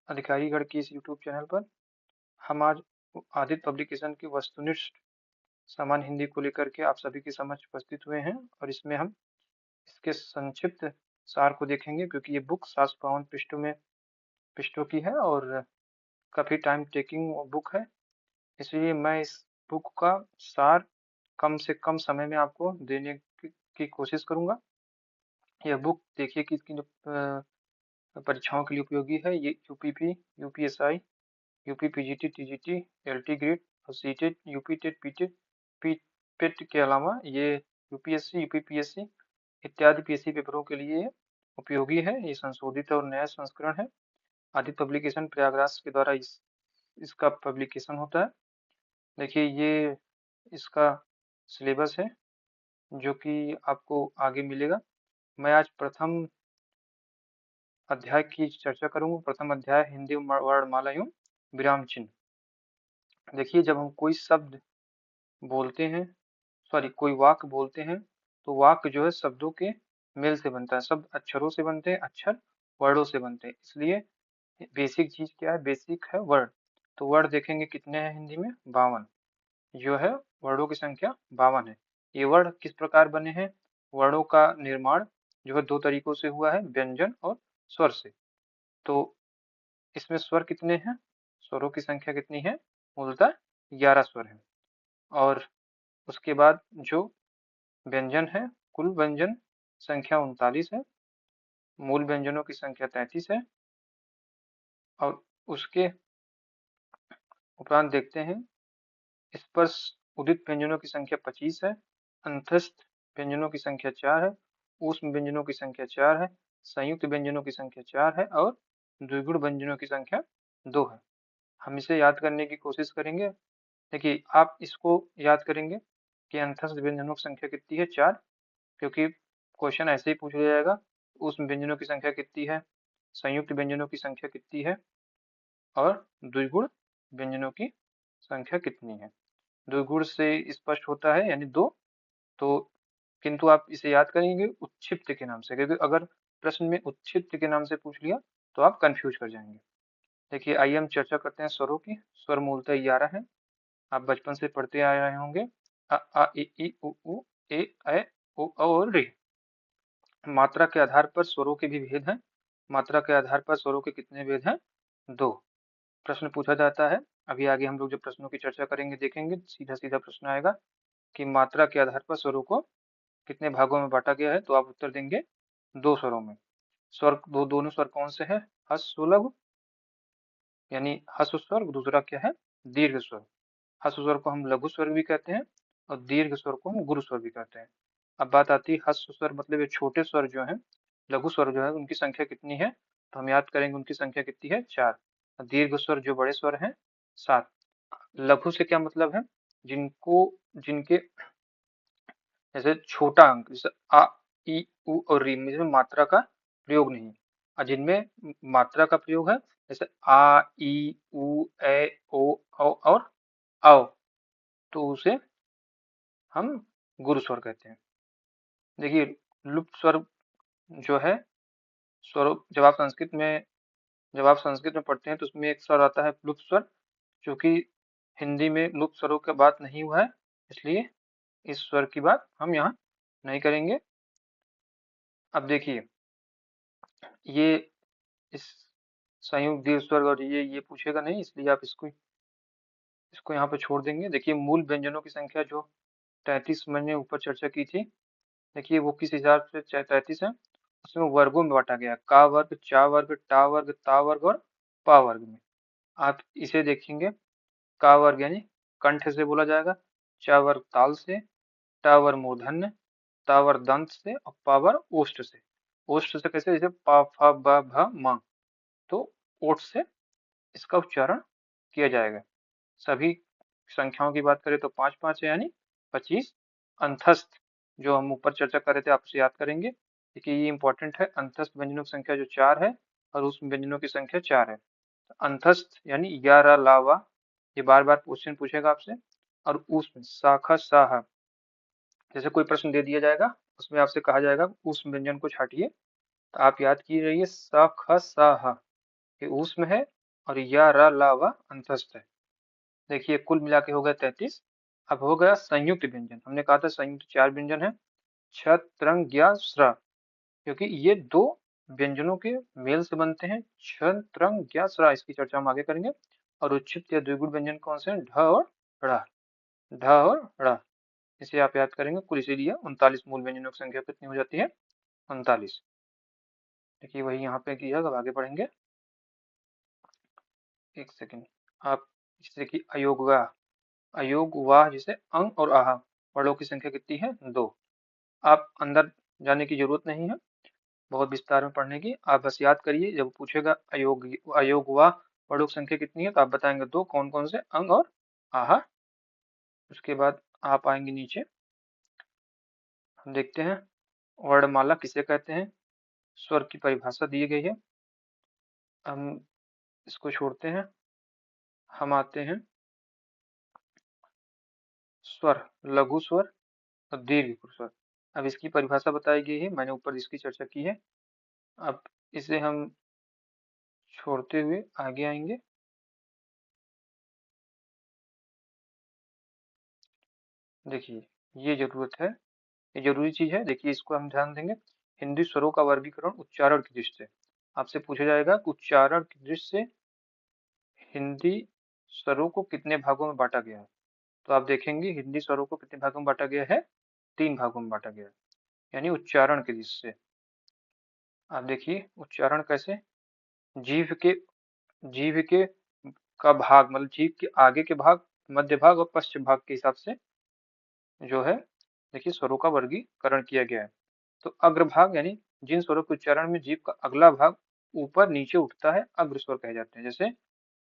अधिकारीगण की इस यूट्यूब चैनल पर हम आज आदित्य पब्लिकेशन की वस्तुनिष्ठ सामान्य हिंदी को लेकर के आप सभी के समक्ष उपस्थित हुए हैं और इसमें हम इसके संक्षिप्त सार को देखेंगे, क्योंकि ये बुक 752 पृष्ठों की है और काफ़ी टाइम टेकिंग बुक है। इसलिए मैं इस बुक का सार कम से कम समय में आपको देने की कोशिश करूँगा। यह बुक देखिए कि इसकी जो परीक्षाओं के लिए उपयोगी है। ये UPP, UPSI, UP PGT, TGT, LT grade और सीटेट, यूपी टेट, पीटेट के अलावा ये यूपीएससी, यूपीपीएससी इत्यादि पीएससी पेपरों के लिए उपयोगी है। ये संशोधित और नया संस्करण है। आदित्य पब्लिकेशन प्रयागराज के द्वारा इसका पब्लिकेशन होता है। देखिए ये इसका सिलेबस है जो कि आपको आगे मिलेगा। मैं आज प्रथम अध्याय की चर्चा करूंगा। प्रथम अध्याय हिंदी वर्णमाला एवं विराम चिन्ह। देखिए जब हम कोई शब्द बोलते हैं, कोई वाक्य बोलते हैं, तो वाक्य जो है शब्दों के मेल से बनता है। शब्द अक्षरों से बनते हैं, अक्षर वर्डों से बनते हैं। इसलिए बेसिक चीज क्या है? बेसिक है वर्ड। तो वर्ड देखेंगे कितने हैं हिंदी में? 52 जो है वर्डों की संख्या 52 है। ये वर्ड किस प्रकार बने हैं? वर्डों का निर्माण जो है दो तरीकों से हुआ है, व्यंजन और स्वर से। तो इसमें स्वर कितने हैं? स्वरों की संख्या कितनी है? मूलतः 11 स्वर है। और उसके बाद जो व्यंजन है, कुल व्यंजन संख्या 39 है। मूल व्यंजनों की संख्या 33 है। और उसके उपरांत देखते हैं स्पर्श उदित व्यंजनों की संख्या 25 है। अंतस्थ व्यंजनों की संख्या 4 है। ऊष्म व्यंजनों की संख्या 4 है। संयुक्त व्यंजनों की संख्या 4 है और द्विगुण व्यंजनों की संख्या 2 है। हम इसे याद करने की कोशिश करेंगे। देखिए आप इसको याद करेंगे कि अंतस्थ व्यंजनों की संख्या कितनी है? 4, क्योंकि क्वेश्चन ऐसे ही पूछ लिया जाएगा। ऊष्म व्यंजनों की संख्या कितनी है? संयुक्त व्यंजनों की संख्या कितनी है? और द्विगुण व्यंजनों की संख्या कितनी है? द्विगुण से स्पष्ट होता है यानी 2। तो किंतु आप इसे याद करेंगे उत्क्षिप्त के नाम से, क्योंकि अगर प्रश्न में उत्क्षिप्त के नाम से पूछ लिया तो आप कंफ्यूज कर जाएंगे। देखिए आइए हम चर्चा करते हैं स्वरों की। स्वर मूलतः 11 है। आप बचपन से पढ़ते आ रहे होंगे। अ आ इ ई उ ऊ ए ऐ ओ औ और रे। मात्रा के आधार पर स्वरों के भी भेद हैं। मात्रा के आधार पर स्वरों के कितने भेद हैं? 2। प्रश्न पूछा जाता है। अभी आगे हम लोग जब प्रश्नों की चर्चा करेंगे देखेंगे सीधा सीधा प्रश्न आएगा कि मात्रा के आधार पर स्वरों को कितने भागों में बांटा गया है। तो आप उत्तर देंगे 2 स्वरों में। स्वर दोनों स्वर कौन से हैं? ह्रस्व लघु यानी ह्रस्व स्वर, दूसरा क्या है? दीर्घ स्वर। ह्रस्व स्वर को हम लघु स्वर भी कहते हैं और दीर्घ स्वर को हम गुरु स्वर भी कहते हैं। अब बात आती है ह्रस्व स्वर मतलब ये छोटे स्वर जो हैं, लघु स्वर जो है उनकी संख्या कितनी है? तो हम याद करेंगे उनकी संख्या कितनी है? 4। दीर्घ स्वर जो बड़े स्वर हैं 7। लघु से क्या मतलब है? जिनके जैसे छोटा अंक, जैसे आ ई उ और री में जिसमें मात्रा का प्रयोग नहीं, और जिनमें मात्रा का प्रयोग है, जैसे आ ई उ ए ओ औ और औ, तो उसे हम गुरु स्वर कहते हैं। देखिए लुप्त स्वर जो है, स्वर जब आप संस्कृत में पढ़ते हैं तो उसमें एक स्वर आता है लुप्त स्वर, जो कि हिंदी में लुप्त स्वरों का बात नहीं हुआ है, इसलिए इस स्वर की बात हम यहाँ नहीं करेंगे। अब देखिए ये इस संयुक्त दीर्घ स्वर और ये पूछेगा नहीं, इसलिए आप इसको यहाँ पे छोड़ देंगे। देखिए मूल व्यंजनों की संख्या जो 33 मैंने ऊपर चर्चा की थी, देखिए वो किस हिसाब से 33 है? उसमें वर्गों में बांटा गया, का वर्ग, चा वर्ग, टा वर्ग, ता वर्ग और पा वर्ग में। आप इसे देखेंगे, का वर्ग यानी कंठ से बोला जाएगा, चा वर्ग ताल से, टा वर्ग मूर्धन्य, ता वर्ग दंत से और पा वर्ग ओष्ठ से। ओष्ठ से कैसे? जैसे पा फा ब भ म, तो ओठ से इसका उच्चारण किया जाएगा। सभी संख्याओं की बात करें तो 5-5 है यानी 25। अंतस्थ जो हम ऊपर चर्चा कर रहे थे आप उसे याद करेंगे, क्योंकि ये इंपॉर्टेंट है। अंतस्थ व्यंजनों की संख्या जो 4 है और उस व्यंजनों की संख्या 4 है। अंतस्थ यानी या रा ला वा, ये बार बार क्वेश्चन पूछेगा आपसे। और उसमें शाखा साहा, जैसे कोई प्रश्न दे दिया जाएगा उसमें आपसे कहा जाएगा उस व्यंजन को छाटिए, तो आप याद की रहिए स ख स ह, ये ऊष्म है और या रा ला वा अंतस्थ है। देखिए कुल मिला के हो गया 33। अब हो गया संयुक्त व्यंजन। हमने कहा था संयुक्त 4 व्यंजन है, छ त्रंग ज्ञा स्र, क्योंकि ये 2 व्यंजनों के मेल से बनते हैं, छ त्रंग ज्ञा स्र। इसकी चर्चा हम आगे करेंगे। और उच्छिष्ट या द्विगुण व्यंजन कौन से हैं? ढ और ढ़, ढ और ढ़। इसे आप याद करेंगे कुल, इसीलिए 39 मूल व्यंजनों की संख्या कितनी हो जाती है? 39। देखिए वही यहाँ पे किया। अब आगे बढ़ेंगे, एक सेकेंड। आप जैसे कि अयोगवा, अयोगवाह जैसे अंग और आह, वर्णों की संख्या कितनी है? 2। आप अंदर जाने की जरूरत नहीं है बहुत विस्तार में पढ़ने की, आप बस याद करिए। जब पूछेगा अयोगवाह वर्णों की संख्या कितनी है, तो आप बताएंगे 2, कौन कौन से? अंग और आह। उसके बाद आप आएंगे नीचे, हम देखते हैं वर्णमाला किसे कहते हैं, स्वर की परिभाषा दी गई है। हम इसको छोड़ते हैं, हम आते हैं स्वर, लघु स्वर और दीर्घ स्वर। अब इसकी परिभाषा बताई गई है, मैंने ऊपर इसकी चर्चा की है। अब इसे हम छोड़ते हुए आगे आएंगे। देखिए ये जरूरत है, ये जरूरी चीज है। देखिए इसको हम ध्यान देंगे। हिंदी स्वरों का वर्गीकरण उच्चारण की दृष्टि से। आपसे पूछा जाएगा कि उच्चारण की दृष्टि से हिंदी स्वरों को कितने भागों में बांटा गया है। तो आप देखेंगे हिंदी स्वरों को कितने भागों में बांटा गया है? 3 भागों में बांटा गया है, यानी उच्चारण की दृष्टि से। आप देखिए उच्चारण कैसे, जीभ के, जीभ के का भाग, मतलब जीभ के आगे के भाग, मध्य भाग और पश्चिम भाग के हिसाब से जो है, देखिए स्वरों का वर्गीकरण किया गया है। तो अग्रभाग यानी जिन स्वरों के उच्चारण में जीभ का अगला भाग ऊपर नीचे उठता है, अग्र स्वर कहे जाते हैं। जैसे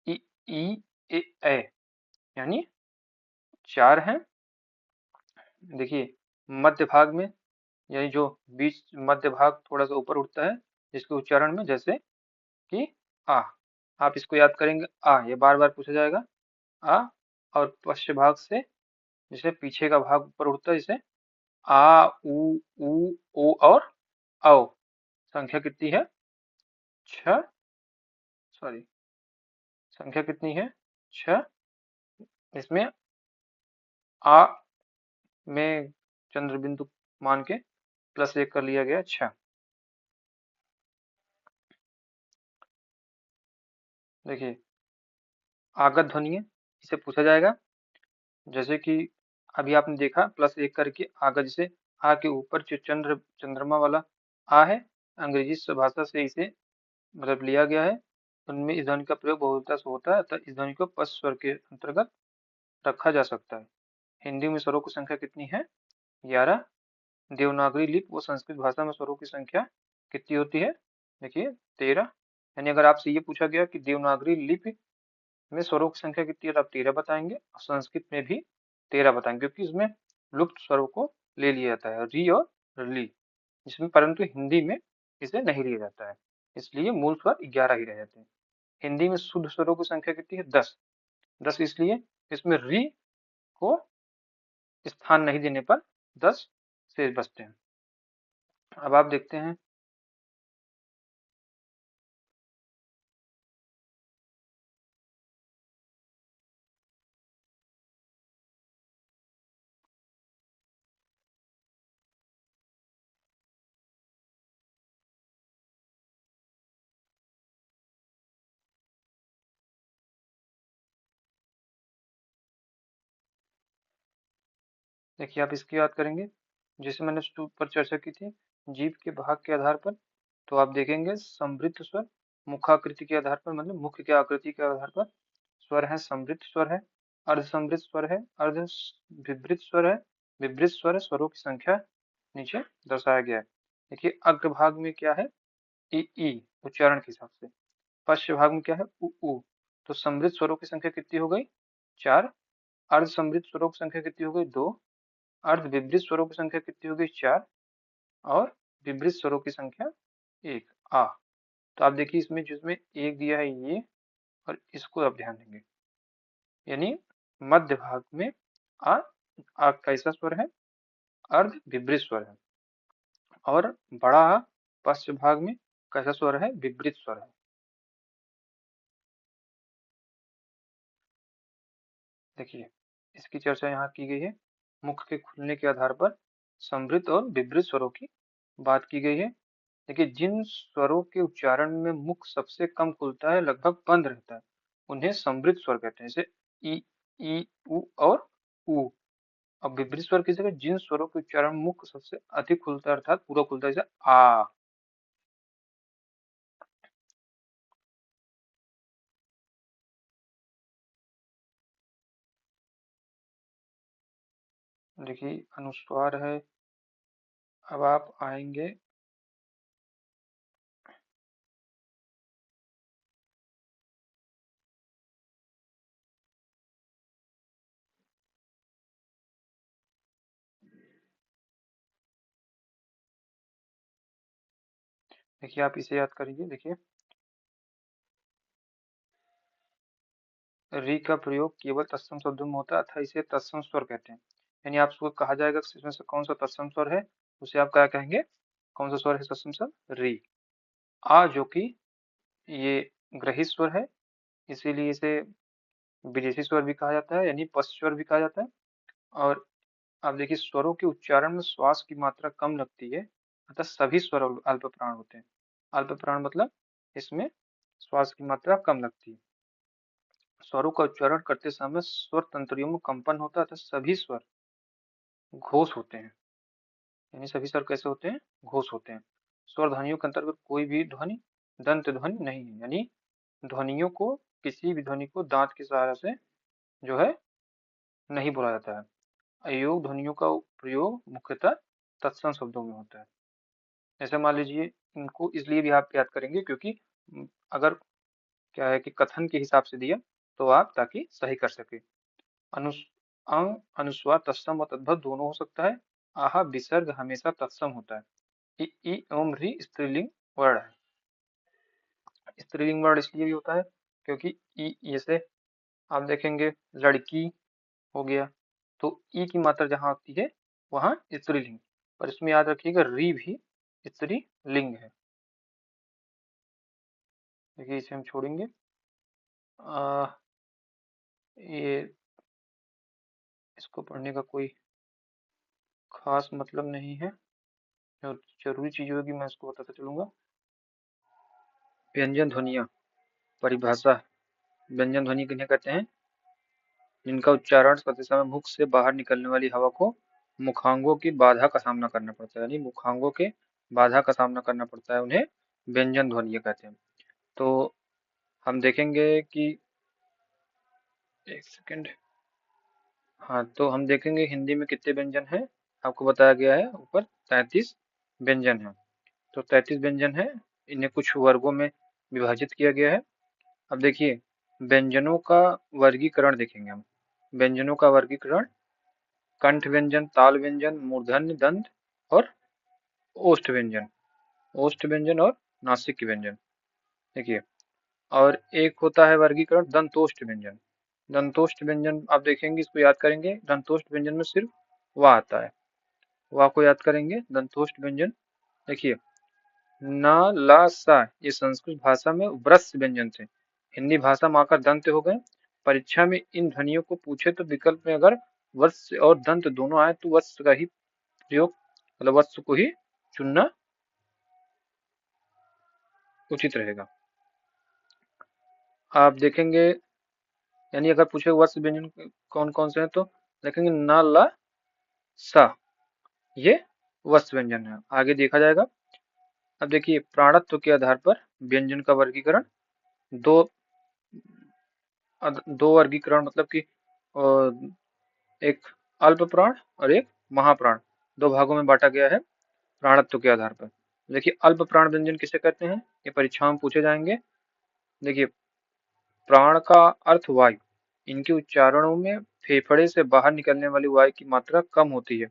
इ, ई, ए, यानी 4 हैं। देखिए मध्य भाग में, यानी जो बीच मध्य भाग थोड़ा सा ऊपर उठता है जिसके उच्चारण में, जैसे कि आ। आप इसको याद करेंगे, आ ये बार बार पूछा जाएगा, आ। और पश्चिम भाग से जैसे पीछे का भाग ऊपर उठता है, जैसे आ, उ, ओ और औ। संख्या कितनी है? 6, सॉरी, संख्या कितनी है? 6। इसमें आ में चंद्र बिंदु मान के +1 कर लिया गया, 6। देखिए आगत ध्वनि है, इसे पूछा जाएगा। जैसे कि अभी आपने देखा +1 करके आगत, जैसे आ के ऊपर जो चंद्रमा वाला आ है, अंग्रेजी भाषा से इसे मतलब लिया गया है। उनमें इस ध्वनि का प्रयोग बहुलता से होता है, अतः इस ध्वनि को पश्च स्वर के अंतर्गत रखा जा सकता है। हिंदी में स्वरों की संख्या कितनी है? 11। देवनागरी लिपि व संस्कृत भाषा में स्वरों की संख्या कितनी होती है? देखिए 13। यानी अगर आपसे ये पूछा गया कि देवनागरी लिपि में स्वरों की संख्या कितनी है, तो आप 13 बताएंगे। और संस्कृत में भी 13 बताएंगे, क्योंकि इसमें लुप्त स्वरों को ले लिया जाता है, री और ली, इसमें, परंतु हिंदी में इसे नहीं लिया जाता है, इसलिए मूल स्वर 11 ही रह जाते हैं। हिंदी में शुद्ध स्वरों की संख्या कितनी है? 10। 10 इसलिए इसमें री को स्थान नहीं देने पर 10 शेष बचते हैं। अब आप देखते हैं, देखिए आप इसकी याद करेंगे, जैसे मैंने ऊपर चर्चा की थी जीभ के भाग के आधार पर। तो आप देखेंगे समृद्ध स्वर मुखाकृति के आधार पर, मतलब मुख की आकृति के आधार पर स्वर है, समृद्ध स्वर है, अर्ध समृद्ध स्वर है, अर्ध विवृत स्वर है, विवृत स्वर है। स्वरों की संख्या नीचे दर्शाया गया है। देखिए अग्रभाग में क्या है? ई उच्चारण के हिसाब से। पश्च भाग में क्या है? उ। तो समृद्ध स्वरों की संख्या कितनी हो गई? 4। अर्ध समृद्ध स्वरों की संख्या कितनी हो गई? 2। अर्ध विवृत स्वरों की संख्या कितनी हो गई? 4। और विवृत स्वरों की संख्या 1, आ। तो आप देखिए इसमें जिसमें 1 दिया है ये, और इसको आप ध्यान देंगे, यानी मध्य भाग में आ, कैसा स्वर है? अर्ध विवृत स्वर है। और बड़ा आ पश्च भाग में कैसा स्वर है? विवृत स्वर है। देखिए, इसकी चर्चा यहाँ की गई है। मुख के खुलने के आधार पर समृद्ध और विभ्रित स्वरों की बात की गई है। देखिए, जिन स्वरों के उच्चारण में मुख सबसे कम खुलता है, लगभग बंद रहता है, उन्हें समृद्ध स्वर कहते हैं, जैसे ई, ई, उ और ऊ। अब विभ्रित स्वर की जगह जिन स्वरों के उच्चारण में मुख सबसे अधिक खुलता है, अर्थात पूरा खुलता है, जैसे आ। देखिए, अनुस्वार है। अब आप आएंगे, देखिए आप इसे याद करिए। देखिए, री का प्रयोग केवल तत्सम शब्दों में होता है, अतः इसे तत्सम स्वर कहते हैं। यानी आपको कहा जाएगा कि इसमें से कौन सा तत्सम स्वर है, उसे आप क्या कहेंगे, कौन सा स्वर है तत्सम स्वर, री। आ जो कि ये ग्रहित स्वर है, इसीलिए इसे विदेशी स्वर भी कहा जाता है, यानी पश्च स्वर भी कहा जाता है। और आप देखिए, स्वरों के उच्चारण में श्वास की मात्रा कम लगती है, अतः सभी स्वर अल्प प्राण होते हैं। अल्प प्राण मतलब इसमें श्वास की मात्रा कम लगती है। स्वरों का उच्चारण करते समय स्वर तंत्रियों में कंपन होता है, अतः सभी स्वर घोष होते हैं। यानी सभी स्वर कैसे होते हैं, घोष होते हैं। स्वर ध्वनियों के अंतर्गत कोई भी ध्वनि दंत ध्वनि नहीं है, यानी ध्वनियों को, किसी भी ध्वनि को दांत के सहारा से जो है नहीं बोला जाता है। अयोग ध्वनियों का प्रयोग मुख्यतः तत्सम शब्दों में होता है। जैसे मान लीजिए, इनको इसलिए भी आप याद करेंगे क्योंकि अगर क्या है कि कथन के हिसाब से दिया तो आप ताकि सही कर सके। अनुस अंग अनुस्वार तत्सम और तद्भव दोनों हो सकता है। आहा विसर्ग हमेशा तत्सम होता है। इ एवं री स्त्रीलिंग वर्ण है। स्त्रीलिंग वर्ण इसलिए भी होता है क्योंकि ई, जैसे आप देखेंगे लड़की हो गया, तो ई की मात्रा जहाँ होती है वहाँ स्त्रीलिंग, पर इसमें याद रखिएगा री भी स्त्रीलिंग है। देखिए, इसे हम छोड़ेंगे। ये इसको पढ़ने का कोई खास मतलब नहीं है, जो जरूरी चीज होगी मैं इसको बताता चलूंगा। व्यंजन ध्वनियाँ, परिभाषा। व्यंजन ध्वनि किन्हें कहते हैं, जिनका उच्चारण करते समय मुख से बाहर निकलने वाली हवा को मुखांगों की बाधा का सामना करना पड़ता है, यानी मुखांगों के बाधा का सामना करना पड़ता है, उन्हें व्यंजन ध्वनि कहते हैं। तो हम देखेंगे कि, एक सेकेंड, हाँ, तो हम देखेंगे हिंदी में कितने व्यंजन हैं। आपको बताया गया है ऊपर 33 व्यंजन है। तो 33 व्यंजन है, इन्हें कुछ वर्गों में विभाजित किया गया है। अब देखिए, व्यंजनों का वर्गीकरण देखेंगे हम। व्यंजनों का वर्गीकरण: कंठ व्यंजन, ताल व्यंजन, मूर्धन्य, दंत और ओष्ठ व्यंजन। ओष्ठ व्यंजन और नासिक व्यंजन। देखिए, और एक होता है वर्गीकरण दंतोष्ठ व्यंजन। दंतोष्ठ व्यंजन आप देखेंगे, इसको याद करेंगे, दंतोष्ठ व्यंजन में सिर्फ वाह आता है, वाह को याद करेंगे। दंतोष्ठ व्यंजन देखिए, न, ला, सा, ये संस्कृत भाषा में व्रस्य व्यंजन थे, हिंदी भाषा में आकर दंत हो गए। परीक्षा में इन ध्वनियों को पूछे तो विकल्प में अगर वत्स और दंत दोनों आए तो वत्स का ही प्रयोग, मतलब वत्स को ही चुनना उचित रहेगा। आप देखेंगे, यानी अगर पूछे वर्ष व्यंजन कौन कौन से हैं, तो देखेंगे न, ला, सा, ये वर्ष व्यंजन है। आगे देखा जाएगा। अब देखिए, प्राणत्व के आधार पर व्यंजन का वर्गीकरण दो दो वर्गीकरण, मतलब कि एक अल्प प्राण और एक महाप्राण, दो भागों में बांटा गया है प्राणत्व के आधार पर। देखिए, अल्प प्राण व्यंजन किसे कहते हैं, ये परीक्षाओं में पूछे जाएंगे। देखिए, प्राण का अर्थ वायु, इनके उच्चारणों में फेफड़े से बाहर निकलने वाली वायु की मात्रा कम होती है।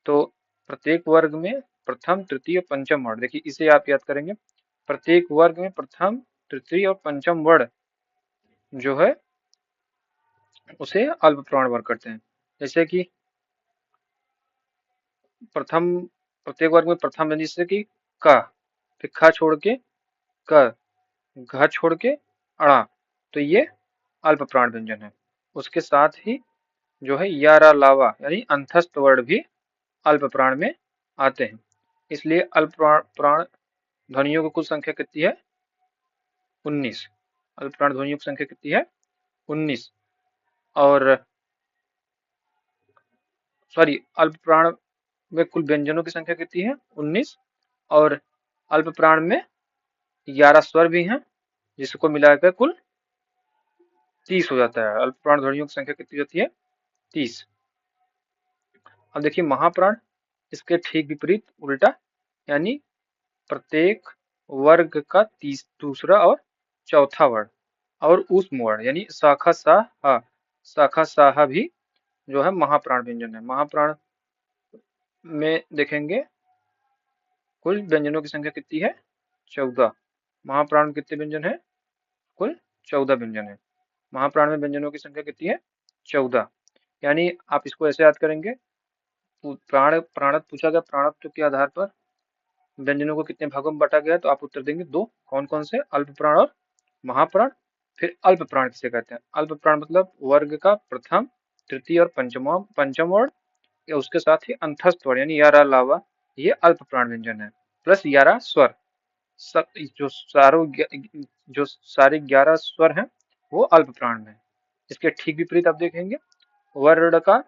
तो प्रत्येक वर्ग में प्रथम, तृतीय, पंचम वर्ण, देखिए इसे आप याद करेंगे। प्रत्येक वर्ग में प्रथम, तृतीय और पंचम वर्ण जो है उसे अल्प प्राण वर्ग करते हैं। जैसे कि प्रथम, प्रत्येक वर्ग में प्रथम व्यंजन, जैसे कि क, फिर ख छोड़ के क, घ छोड़ के अणा, तो ये अल्प प्राण व्यंजन है। उसके साथ ही जो है यारा लावा यानी अंतस्थ वर्ण भी अल्प प्राण में आते हैं। इसलिए अल्प प्राण ध्वनियों की कुल संख्या कितनी है? 19। अल्प प्राण ध्वनियों की संख्या कितनी है? 19। और सॉरी, अल्प प्राण में कुल व्यंजनों की संख्या कितनी है? 19। और अल्प प्राण में 11 स्वर भी हैं, जिसको मिलाकर कुल 30 हो जाता है। अल्प प्राण ध्वनियों की संख्या कितनी होती है? 30। अब देखिए महाप्राण, इसके ठीक विपरीत उल्टा, यानी प्रत्येक वर्ग का दूसरा और चौथा वर्ण और ऊष्म वर्ण यानी शाखा साहा, शाखा साहा भी जो है महाप्राण व्यंजन है। महाप्राण में देखेंगे कुल व्यंजनों की संख्या कितनी है? 14। महाप्राण में कितने व्यंजन है? कुल 14 व्यंजन है। महाप्राण में व्यंजनों की संख्या कितनी है? 14। यानी आप इसको ऐसे याद करेंगे, प्राणत पूछा गया, प्राणत्व के आधार पर व्यंजनों को कितने भागों में बांटा गया, तो आप उत्तर देंगे 2। कौन कौन से? अल्प प्राण और महाप्राण। फिर अल्प प्राण किसे कहते हैं? अल्प प्राण मतलब वर्ग का प्रथम, तृतीय और पंचम वर्ण या उसके साथ ही अंतस्थ वर्ण यानी यारा लावा, ये अल्प प्राण व्यंजन है। प्लस 11 स्वर, सब जो सारे 11 स्वर हैं वो अल्प प्राण में। इसके ठीक विपरीत आप देखेंगे वर्ण का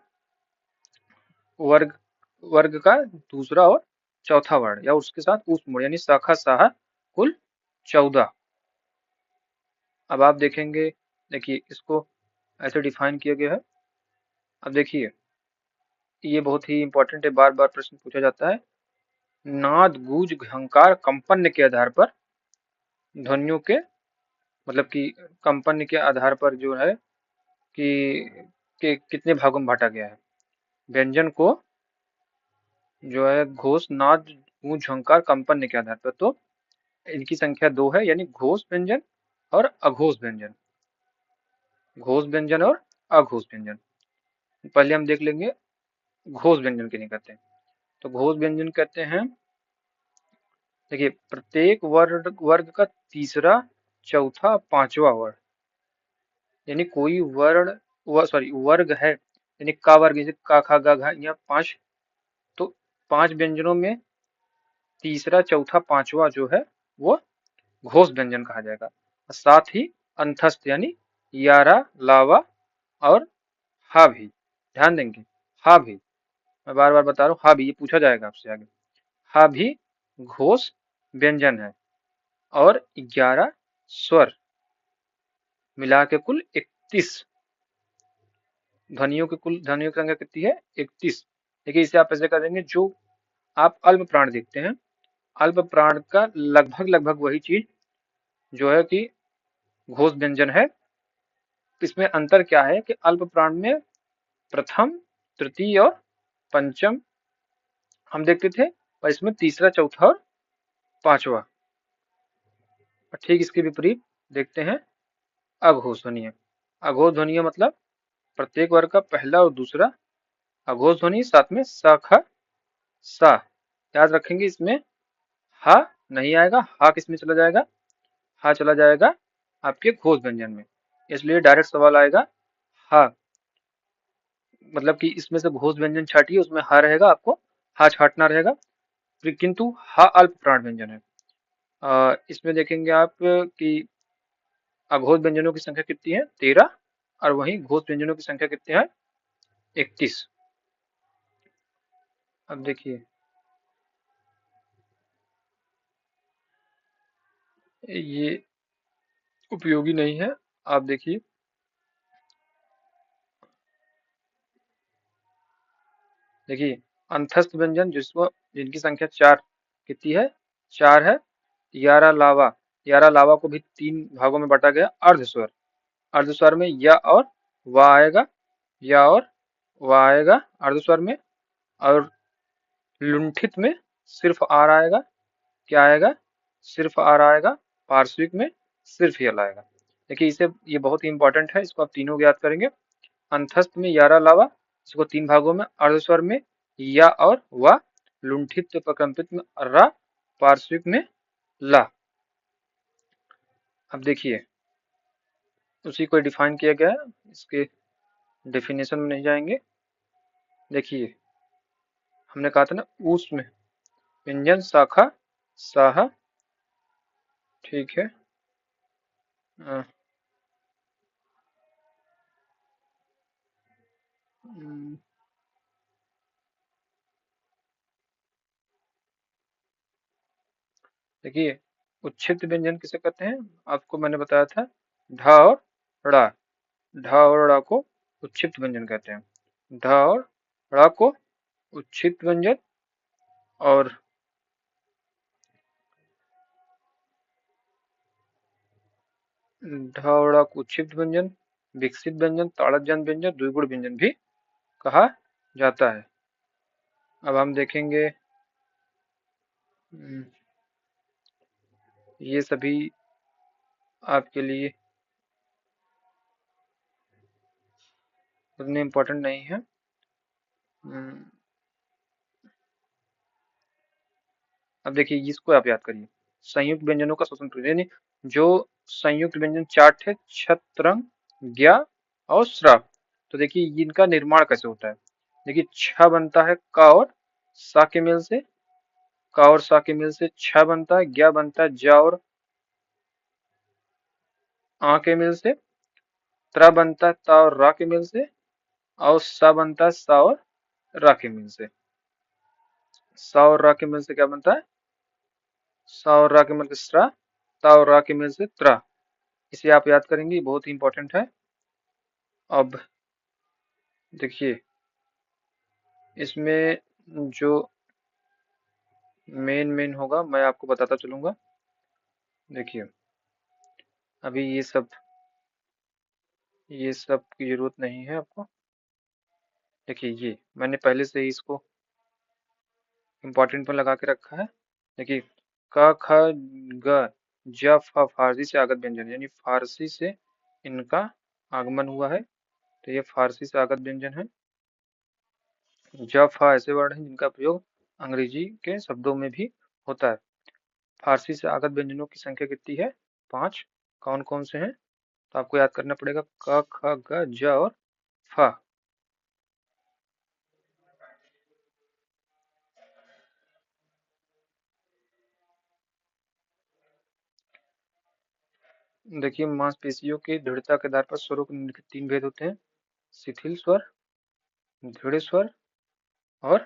वर्ग वर्ग का दूसरा और चौथा वर्ण या उसके साथ ऊष्म वर्ण यानी शाखा साहा, कुल 14। अब आप देखेंगे, देखिए इसको ऐसे डिफाइन किया गया है। अब देखिए ये बहुत ही इंपॉर्टेंट है, बार बार प्रश्न पूछा जाता है। नाद, गूंज, झंकार, कंपन के आधार पर ध्वनियों के मतलब कि कंपन के आधार पर जो है कि कितने भागों में बांटा गया है। व्यंजन को जो है घोष, नाद, गूंज, झंकार, कंपन के आधार पर, तो इनकी संख्या 2 है, यानी घोष व्यंजन और अघोष व्यंजन। घोष व्यंजन और अघोष व्यंजन। पहले हम देख लेंगे घोष व्यंजन किन्हें कहते हैं। तो घोष व्यंजन कहते हैं, देखिए प्रत्येक वर्ग का तीसरा, चौथा, पांचवा वर्ण यानी कोई वर्ग है, यानी का वर्ग, जैसे का, खा, गा, घा, या 5, तो 5 व्यंजनों में तीसरा, चौथा, पांचवा जो है वो घोष व्यंजन कहा जाएगा। साथ ही अंतस्थ यानी यारा, लावा और हा भी, ध्यान देंगे हा भी, मैं बार बार बता रहा हूँ हा भी, ये पूछा जाएगा आपसे आगे। हा भी घोष व्यंजन है और 11 स्वर मिला के कुल 31 ध्वनियों की संख्या कितनी है? 31। देखिए इसे आप ऐसे कर देंगे, जो आप अल्प प्राण देखते हैं, अल्प प्राण का लगभग वही चीज जो है कि घोष व्यंजन है। इसमें अंतर क्या है कि अल्प प्राण में प्रथम, तृतीय और पंचम हम देखते थे, और इसमें तीसरा, चौथा और पांचवा। ठीक इसके विपरीत देखते हैं अघोष ध्वनि। अघोष ध्वनि मतलब प्रत्येक वर्ग का पहला और दूसरा अघोष ध्वनि, साथ में शाखा सा। याद रखेंगे इसमें हा नहीं आएगा, हा किसमें चला जाएगा? हा चला जाएगा आपके घोष व्यंजन में। इसलिए डायरेक्ट सवाल आएगा हा, मतलब कि इसमें से घोष व्यंजन छाटिए, उसमें हा रहेगा, आपको हा छाटना रहेगा। किंतु हा अल्प प्राण व्यंजन है। इसमें देखेंगे आप कि अघोष व्यंजनों की संख्या कितनी है? 13, और वहीं घोष व्यंजनों की संख्या कितनी है? 31। अब देखिए ये उपयोगी नहीं है, आप देखिए अंतस्थ व्यंजन जिनकी संख्या 4 कितनी है? 4 है। यारा लावा, यारा लावा को भी 3 भागों में बांटा गया। अर्धस्वर, अर्धस्वर में या और वा आएगा, या और वा आएगा अर्धस्वर में। और लुंठित में सिर्फ आर आएगा। क्या आएगा? सिर्फ आर आएगा। पार्श्विक में सिर्फ यल आएगा। देखिए इसे, ये बहुत ही इंपॉर्टेंट है, इसको आप तीनों को याद करेंगे। अंतस्थ में यारा लावा, इसको 3 भागों में, अर्धस्वर में या और वा, लुंठित प्रकंपित में रा, पार्श्विक में ला। अब देखिए उसी को डिफाइन किया गया है इसके डेफिनेशन में नहीं जाएंगे। देखिए हमने कहा था ना ऊष्म व्यंजन शाखा साहा, ठीक है। अ, हम्म, देखिए उच्छिष्ट व्यंजन किसे कहते हैं, आपको मैंने बताया था ढ और ड़ा, ढ और ड़ा को उच्छिष्ट व्यंजन कहते हैं। ढ और ड़ा को उच्छिष्ट व्यंजन, और ढ और ड़ा को उच्छिष्ट व्यंजन, विकसित व्यंजन, ताड़ज्य व्यंजन, द्विगुण व्यंजन भी कहा जाता है। अब हम देखेंगे ये सभी आपके लिए उतने इम्पोर्टेंट नहीं है। अब देखिए इसको आप याद करिए, संयुक्त व्यंजनों का शोषण करिए, यानी जो संयुक्त व्यंजन चार्ट है छत्रंग, ज्ञा और श्राप। तो देखिए इनका निर्माण कैसे होता है। देखिए छ बनता है का और सा के मेल से, का और सा के मेल से छ बनता है, ज्ञा बनता है जा और आ के मेल से, त्र बनता है ता और रा के मेल से, और सा बनता है सा और रा के मेल से। सा और रा के मेल से क्या बनता है, सा और रा के मेल से स्रा, ता और रा के मेल से त्रा। इसे आप याद करेंगे, बहुत ही इंपॉर्टेंट है। अब देखिए इसमें जो मेन होगा मैं आपको बताता चलूंगा। देखिए अभी ये सब की जरूरत नहीं है आपको। देखिए ये मैंने पहले से ही इसको इम्पोर्टेंट पर लगा के रखा है। देखिए क ख ग ज फ फारसी से आगत व्यंजन, यानी फारसी से इनका आगमन हुआ है, तो ये फारसी से आगत व्यंजन है। ज फ ऐसे वर्ड हैं जिनका प्रयोग अंग्रेजी के शब्दों में भी होता है। फारसी से आगत व्यंजनों की संख्या कितनी है, 5। कौन कौन से हैं, तो आपको याद करना पड़ेगा क ख ग ज और फ। देखिए मांसपेशियों की दृढ़ता के आधार पर स्वरों के निम्नलिखित 3 भेद होते हैं, शिथिल स्वर, दृढ़ स्वर और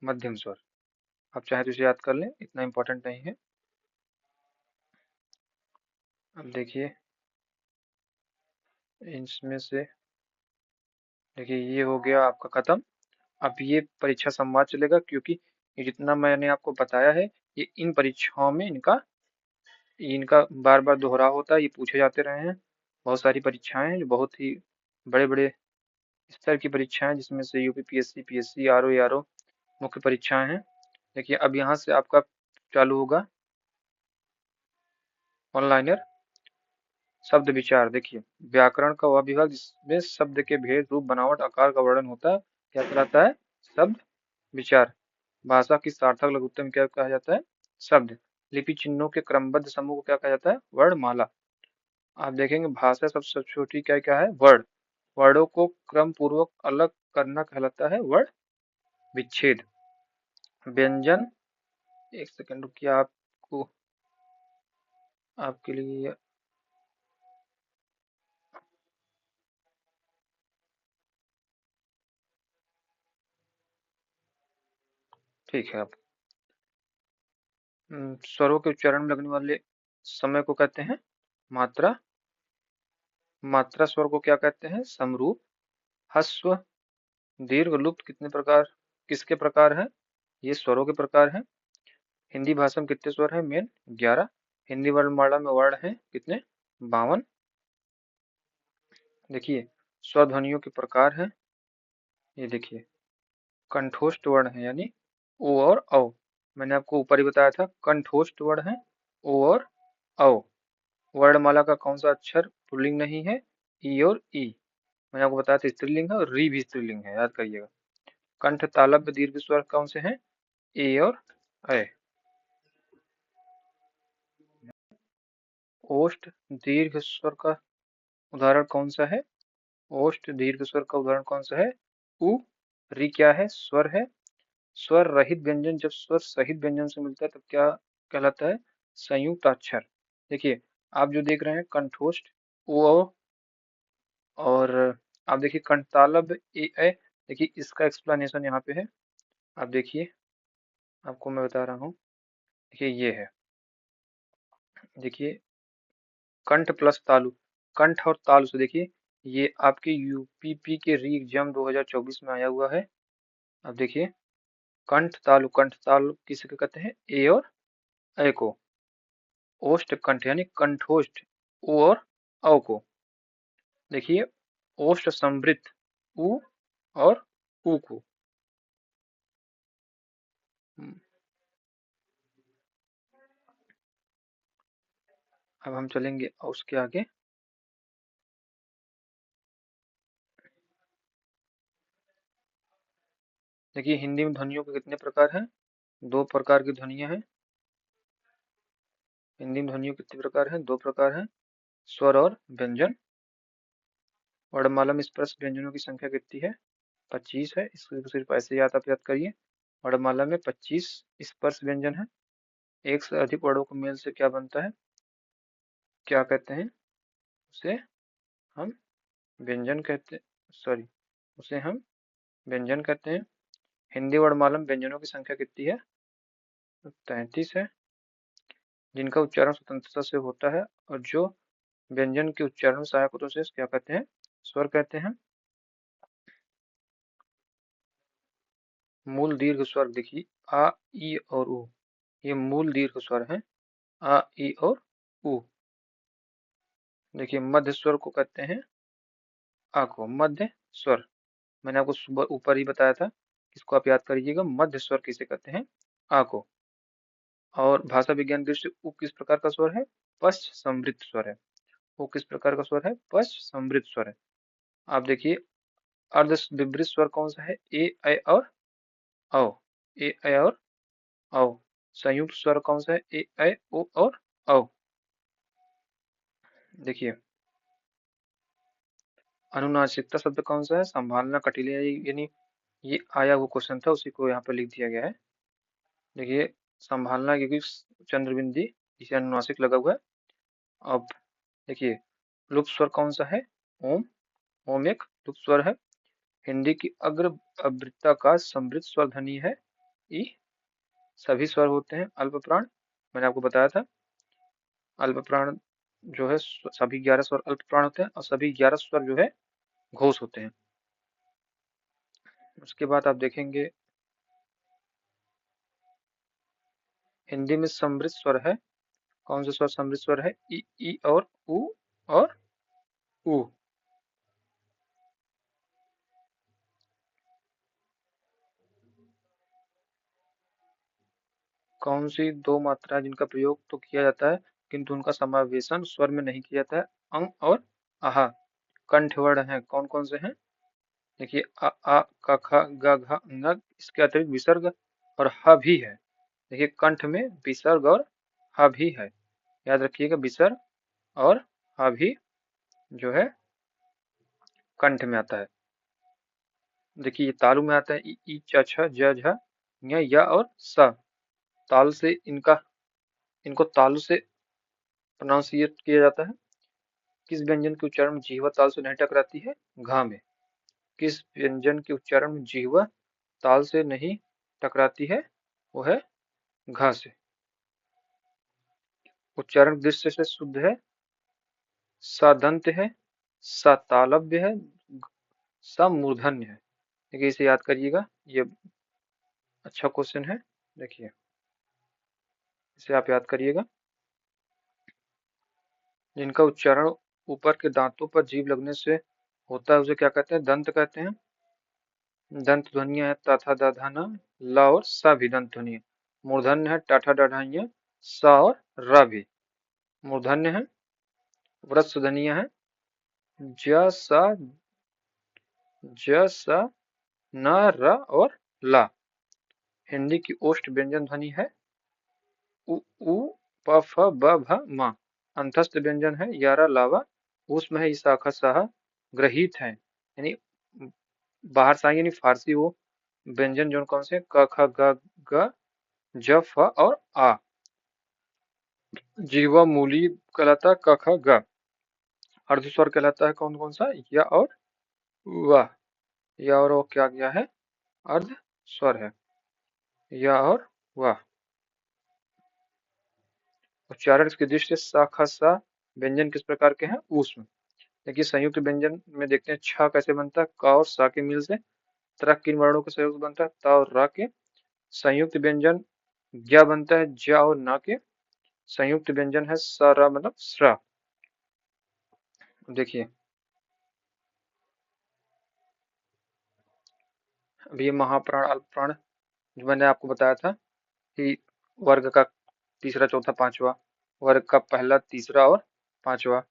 मध्यम स्वर। आप चाहे तो इसे याद कर लें, इतना इम्पोर्टेंट नहीं है। अब देखिए इसमें से, देखिए ये हो गया आपका खत्म। अब ये परीक्षा संवाद चलेगा, क्योंकि ये जितना मैंने आपको बताया है ये इन परीक्षाओं में इनका इनका बार बार दोहराव होता है, ये पूछे जाते रहे हैं। बहुत सारी परीक्षाएं हैं जो बहुत ही बड़े बड़े स्तर की परीक्षाएं, जिसमें से यूपीपीएससी, पीएससी, आरओ, आरओ मुख्य परीक्षाएं हैं। देखिए अब यहाँ से आपका चालू होगा ऑनलाइनर शब्द विचार। देखिए व्याकरण का वह विभाग जिसमें शब्द के भेद, रूप, बनावट, आकार का वर्णन होता है, क्या कहलाता है, शब्द विचार। भाषा की सार्थक लघुत्तम में क्या कहा जाता है, शब्द। लिपि चिन्हों के क्रमबद्ध समूह को क्या कहा जाता है, वर्णमाला। आप देखेंगे भाषा सबसे छोटी क्या क्या है, वर्ड। वर्डों को क्रम पूर्वक अलग करना कहलाता है वर्ण विच्छेद। व्यंजन, एक सेकंड रुकिए, आपको आपके लिए ठीक है। आप स्वरों के उच्चारण में लगने वाले समय को कहते हैं मात्रा। मात्रा स्वर को क्या कहते हैं, समरूप। ह्रस्व, दीर्घ, लुप्त कितने प्रकार, किसके प्रकार हैं, ये स्वरों के प्रकार हैं। हिंदी भाषा में कितने स्वर हैं, मेन 11। हिंदी वर्णमाला में वर्ण हैं कितने, 52। देखिए स्वर ध्वनियों के प्रकार हैं, ये देखिए कंठोष्ठ वर्ण है, यानी ओ और औ। मैंने आपको ऊपर ही बताया था कंठोष्ठ वर्ण है ओ और औ। वर्णमाला का कौन सा अक्षर पुल्लिंग नहीं है, ई और ई। मैंने आपको बताया था स्त्रीलिंग है, और री भी स्त्रीलिंग है, याद करिएगा। कंठ तालव्य दीर्घ स्वर कौन से हैं, ए और ऐ। ओष्ठ दीर्घ स्वर का उदाहरण कौन सा है, ओष्ठ दीर्घ स्वर का उदाहरण कौन सा है? उ। री क्या है? स्वर है। स्वर रहित व्यंजन जब स्वर सहित व्यंजन से मिलता है तब क्या कहलाता है? संयुक्ताक्षर। देखिए, आप जो देख रहे हैं कंठोष्ठ ओ, और आप देखिए कंठतालब ए ऐ। देखिए इसका एक्सप्लेनेशन यहाँ पे है, आप देखिए, आपको मैं बता रहा हूँ। देखिए ये है, देखिए कंठ प्लस तालु, कंठ और तालु से देखिए ये आपके यूपीपी के री एग्जाम 2024 में आया हुआ है। अब देखिए कंठ तालु किसे कहते हैं? ए और ऐ को। ओष्ठ कंठ यानी कंठोष्ठ ओ और औ को। देखिए ओष्ठ समृद्ध उ और उ को। हम्म, अब हम चलेंगे उसके आगे। देखिए हिंदी में ध्वनियों के कितने प्रकार हैं? 2 प्रकार की ध्वनियां हैं। हिंदी में ध्वनियों के कितने प्रकार हैं? 2 प्रकार हैं, स्वर और व्यंजन। वर्णमाला में स्पर्श व्यंजनों की संख्या कितनी है? 25 है। इसको सिर्फ ऐसे ही आप याद करिए। वर्णमाला में 25 स्पर्श व्यंजन है। एक से अधिक वर्णों के मेल से क्या बनता है? क्या कहते हैं उसे? हम व्यंजन कहते, सॉरी, उसे हम व्यंजन कहते हैं। हिंदी वर्णमाला में व्यंजनों की संख्या कितनी है? 33 है, जिनका उच्चारण स्वतंत्रता से होता है और जो व्यंजन के उच्चारण सहायक होते हैं क्या कहते हैं? स्वर कहते हैं। मूल दीर्घ स्वर देखिए आ, ई और उ, ये मूल दीर्घ स्वर हैं, आ, ई और उ। देखिए मध्य स्वर को कहते हैं आ को, मध्य स्वर। मैंने आपको सुबह ऊपर ही बताया था, इसको आप याद करिएगा, मध्य स्वर किसे कहते हैं? आ को। और भाषा विज्ञान दृष्टि उ किस प्रकार का स्वर है? पश्च समृद्ध स्वर है। वो किस प्रकार का स्वर है? पश्च समृद्ध स्वर है। आप देखिए अर्ध विभ्रित स्वर कौन सा है? ए ऐ और औ। ए ऐ और औ। संयुक्त स्वर कौन सा है? ए ऐ ओ और औ। देखिए अनुनासिकता शब्द कौन सा है? संभालना कटीले, यानी ये आया हुआ क्वेश्चन था, उसी को यहाँ पर लिख दिया गया है। देखिए संभालना, क्योंकि चंद्रबिंदी इसे अनुनासिक लगा हुआ है। अब देखिए लुप्त स्वर कौन सा है? ओम। ओम एक लुप्त स्वर है। हिंदी की अग्र अवृत्ता का समृद्ध स्वर ध्वनि है ई। सभी स्वर होते हैं अल्प प्राण, मैंने आपको बताया था। अल्प प्राण जो है सभी 11 स्वर अल्प प्राण होते हैं और सभी 11 स्वर जो है घोष होते हैं। उसके बाद आप देखेंगे हिंदी में समृद्ध स्वर है, कौन सा स्वर समृद्ध स्वर है? ई और उ और उ। कौन सी 2 मात्राएं जिनका प्रयोग तो किया जाता है किंतु उनका समावेशन स्वर में नहीं किया जाता है? अंग और आहा। कंठवर्ण है, कौन कौन से हैं? देखिए आ क ख ग घ ङ, इसके अतिरिक्त विसर्ग और ह भी है। देखिए कंठ में विसर्ग और ह भी है, याद रखिएगा, विसर्ग और ह भी जो है कंठ में आता है। देखिए ये तालु में आता है, ई च छ ज झ ञ य और स। ताल से इनको तालु से प्रोनाउंसिएट किया जाता है। किस व्यंजन के उच्चारण में जिह्वा ताल से नहीं टकराती है? घ में। किस व्यंजन के उच्चारण में जिह्वा ताल से नहीं टकराती है? वो है घ से। उच्चारण दृष्टि से शुद्ध है, सदंत है, सतालव्य है, समूर्धन्य है। देखिए इसे याद करिएगा, ये अच्छा क्वेश्चन है। देखिए इसे आप याद करिएगा। जिनका उच्चारण ऊपर के दांतों पर जीभ लगने से होता है उसे क्या कहते हैं? दंत कहते हैं। दंत ध्वनियां है ता था दा धा ना, ला और सा भी दंत ध्वनि है। मूर्धन्य है टाठा डाढ़ाइया, सा और रा भी मूर्धन्य है। व्रत ध्वनियां है ज सा, ज सा, न, र और ला। हिंदी की ओष्ठ व्यंजन ध्वनि है उ, उ, प, फ, ब, भ, म। अंतस्थ व्यंजन है यारा लावा, उसमें है ईसा ख, सहा, ग्रहित हैं, यानी बाहर से आएंगे, यानी फारसी वो व्यंजन जो कौन से क ख ग ग ज फ और आ। जीवा मूली कहलाता है क ख ग। अर्धस्वर कहलाता है कौन कौन सा, या और वाह। या और वो क्या गया है, अर्ध स्वर है, या और वाह। उच्चारण की दृष्टि से सा ख सा व्यंजन किस प्रकार के हैं, ऊष्म। देखिए संयुक्त व्यंजन में देखते हैं छ कैसे बनता है, क और सा के मिल से। तरह किन वर्णों के सहयोग से बनता है, त और रा के। संयुक्त व्यंजन ज्ञ बनता है ज और न के। संयुक्त व्यंजन है स र मतलब स्र। देखिए अभी ये महाप्राण अल्पप्राण जो मैंने आपको बताया था कि वर्ग का तीसरा चौथा पांचवा, वर्ग का पहला तीसरा और पांचवा,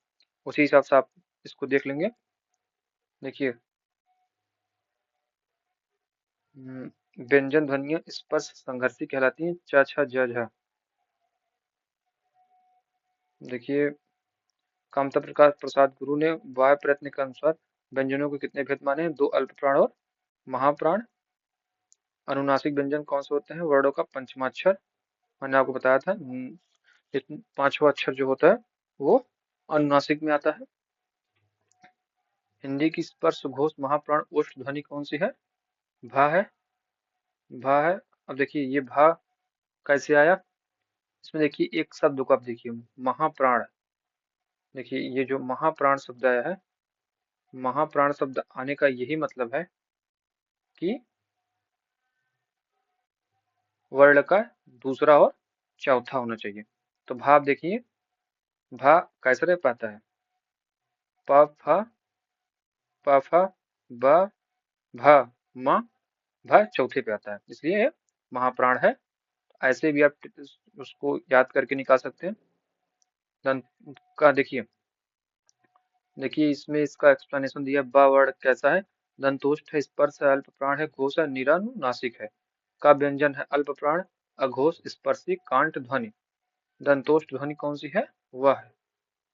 उसी हिसाब से आप इसको देख लेंगे। देखिए व्यंजन ध्वनियां स्पर्श संघर्षी कहलाती हैं, च छ ज झ। देखिए कामता प्रकाश प्रसाद गुरु ने वाय प्रयत्न के अनुसार व्यंजनों के कितने भेद माने हैं, दो अल्पप्राण और महाप्राण। अनुनासिक व्यंजन कौन से होते हैं, वर्णों का पंचमाक्षर, मैंने आपको बताया था। पांचवा अक्षर जो होता है वो अनुनासिक में आता है। हिंदी की स्पर्श घोष महाप्राण ओष्ठ ध्वनि कौन सी है, भा है, भा है। अब देखिए ये भा कैसे आया, इसमें देखिए एक शब्द को आप देखिए महाप्राण। देखिए ये जो महाप्राण शब्द आया है, महाप्राण शब्द आने का यही मतलब है कि वर्ण का दूसरा और चौथा होना चाहिए। तो भा आप देखिए, भा कैसे रह पाता है, प फ प फ ब भ म, भ चौथे पे आता है, इसलिए ये महाप्राण है। ऐसे भी आप उसको याद करके निकाल सकते हैं। दंत का देखिए, देखिए इसमें इसका एक्सप्लेनेशन दिया, ब वर्ण कैसा है, दंतोष्ठ है, स्पर्श है, अल्प प्राण है, घोष है, निरानुनासिक है। का व्यंजन है अल्प प्राण, अघोष, स्पर्शी, कांट ध्वनि। दंतोष्ठ ध्वनि कौन सी है, वह है,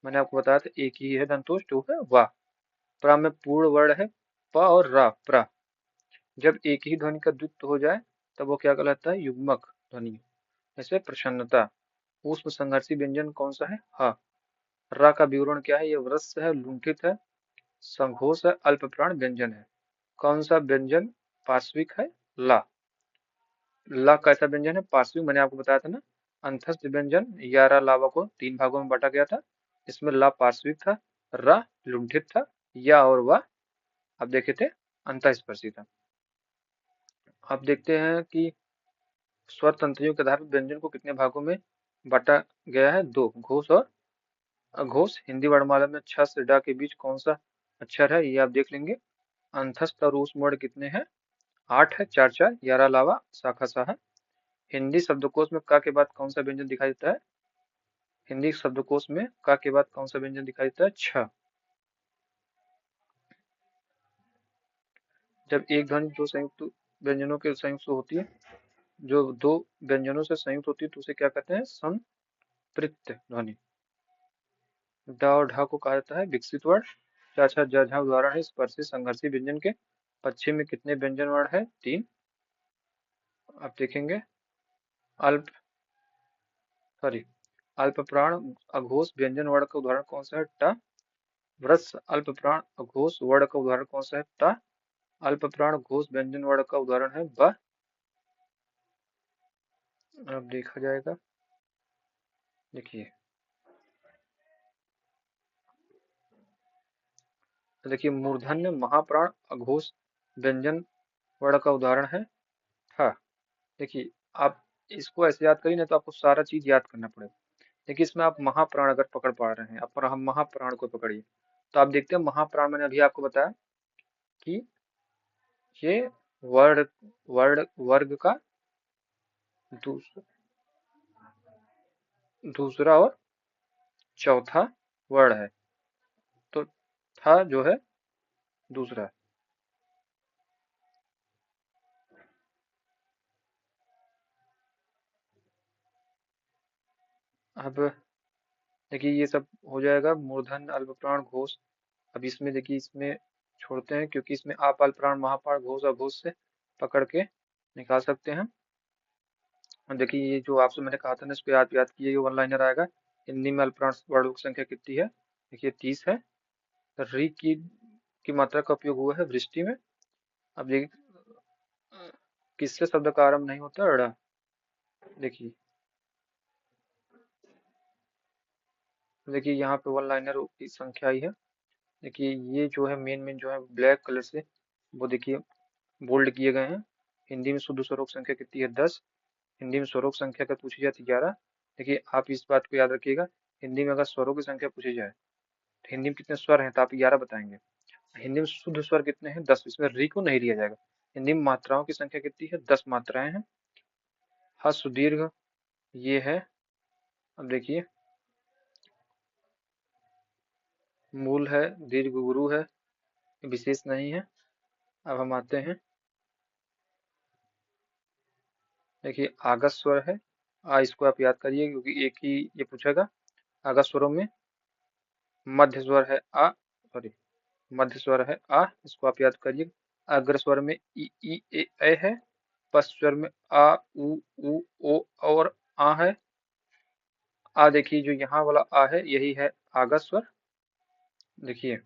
मैंने आपको बताया था एक ही है दंतोष्ठ, वो है वाह। प्रा में पूर्ण वर्ण है प और रा, प्रा। जब एक ही ध्वनि का द्वित्व हो जाए तब वो क्या कहलाता है, युग्मक ध्वनि। जैसे प्रसन्नता। ऊष्म संघर्षी व्यंजन कौन सा है, ह। रा का विवरण क्या है, ये व्रस्य है, लुंठित है, संघोष है, अल्प प्राण व्यंजन है। कौन सा व्यंजन पार्श्विक है, ला। ला कैसा व्यंजन है, पार्श्विक, मैंने आपको बताया था ना। अंतस्थ व्यंजन या रा लावा को तीन भागों में बांटा गया था, इसमें ला पार्श्विक था, रा लुंठित था, या और वाह आप देखे थे अंतःस्पर्शी था। अब देखते हैं कि स्वर तंत्रियों के आधार पर व्यंजन को कितने भागों में बांटा गया है, दो, घोष और अघोष। हिंदी वर्णमाला में छ से डा के बीच कौन सा अक्षर है, ये आप देख लेंगे। अंतस्थ और ऊष्म वर्ण कितने हैं, 8 है, चार चार, यारा लावा शाखा सा है। हिंदी शब्दकोश में का के बाद कौन सा व्यंजन दिखाई देता है, हिंदी शब्दकोश में का के बाद कौन सा व्यंजन दिखाई देता है, छ। जब एक ध्वनि दो संयुक्त व्यंजनों के संयुक्त से होती है, जो दो व्यंजनों से संयुक्त होती है तो उसे क्या कहते हैं, संपृक्त ध्वनि। ड और ढ को कहा जाता है विकसित वर्ण। च छ ज झ उदाहरण है स्पर्शी संघर्षी व्यंजन के। पश्चिम में कितने व्यंजन वर्ण है, तीन। आप देखेंगे अल्प सॉरी अल्प प्राण अघोष व्यंजन वर्ण का उदाहरण कौन सा है, ट। व्रस अल्प प्राण अघोष वर्ण का उदाहरण कौन सा है, ट। अल्प प्राण घोष व्यंजन वर्ण का उदाहरण है, ब। अब देखा जाएगा, देखिए तो देखिए मूर्धन्य महाप्राण अघोष व्यंजन वर्ण का उदाहरण है, ठ। देखिए आप इसको ऐसे याद करिए ना तो आपको सारा चीज याद करना पड़ेगा। देखिए इसमें आप महाप्राण अगर पकड़ पा रहे हैं, अब हम महाप्राण को पकड़िए तो आप देखते हैं महाप्राण, मैंने अभी आपको बताया कि ये वर्ण वर्ण वर्ग का दूसरा दूसरा और चौथा वर्ण है, तो था जो है दूसरा। अब देखिए ये सब हो जाएगा, मूर्धन्य अल्पप्राण घोष अब इसमें देखिए, इसमें छोड़ते हैं क्योंकि इसमें आप अल्प प्राण महाप्राण घोष अघोष से पकड़ के निकाल सकते हैं। और देखिए ये जो आपसे मैंने कहा था ना, इस पे याद किए, ये वन लाइनर आएगा। हिंदी में अल्प प्राण वर्णों की संख्या कितनी है? देखिए 30 है। री की मात्रा का उपयोग हुआ है वृष्टि में। अब देखिए किससे शब्द का आरंभ नहीं होता? ड़। देखिए यहाँ पे वन लाइनर की संख्या आई है। देखिए ये जो है मेन जो है ब्लैक कलर से वो देखिए बोल्ड किए गए हैं। हिंदी में शुद्ध स्वरों की संख्या कितनी है? 10। हिंदी में स्वरों की संख्या अगर पूछी जाए तो 11। देखिए आप इस बात को याद रखिएगा, हिंदी में अगर स्वरों की संख्या पूछी जाए तो हिंदी में कितने स्वर हैं तो आप 11 बताएंगे। हिंदी में शुद्ध स्वर कितने हैं? 10। इसमें री को नहीं लिया जाएगा। हिंदी में मात्राओं की संख्या कितनी है? 10 मात्राएं हैं। ह सुदीर्घ ये है। अब देखिए मूल है, दीर्घ गुरु है, विशेष नहीं है। अब हम आते हैं, देखिए आगस स्वर है आ, इसको आप याद करिए क्योंकि एक ही ये पूछेगा। आगस स्वरों में मध्य स्वर है आ, सॉरी मध्य स्वर है आ, इसको आप याद करिए। अग्र स्वर में ई ए है। पश्च स्वर में आ उ ओ और आ है। आ देखिए जो यहाँ वाला आ है यही है आगस स्वर। देखिए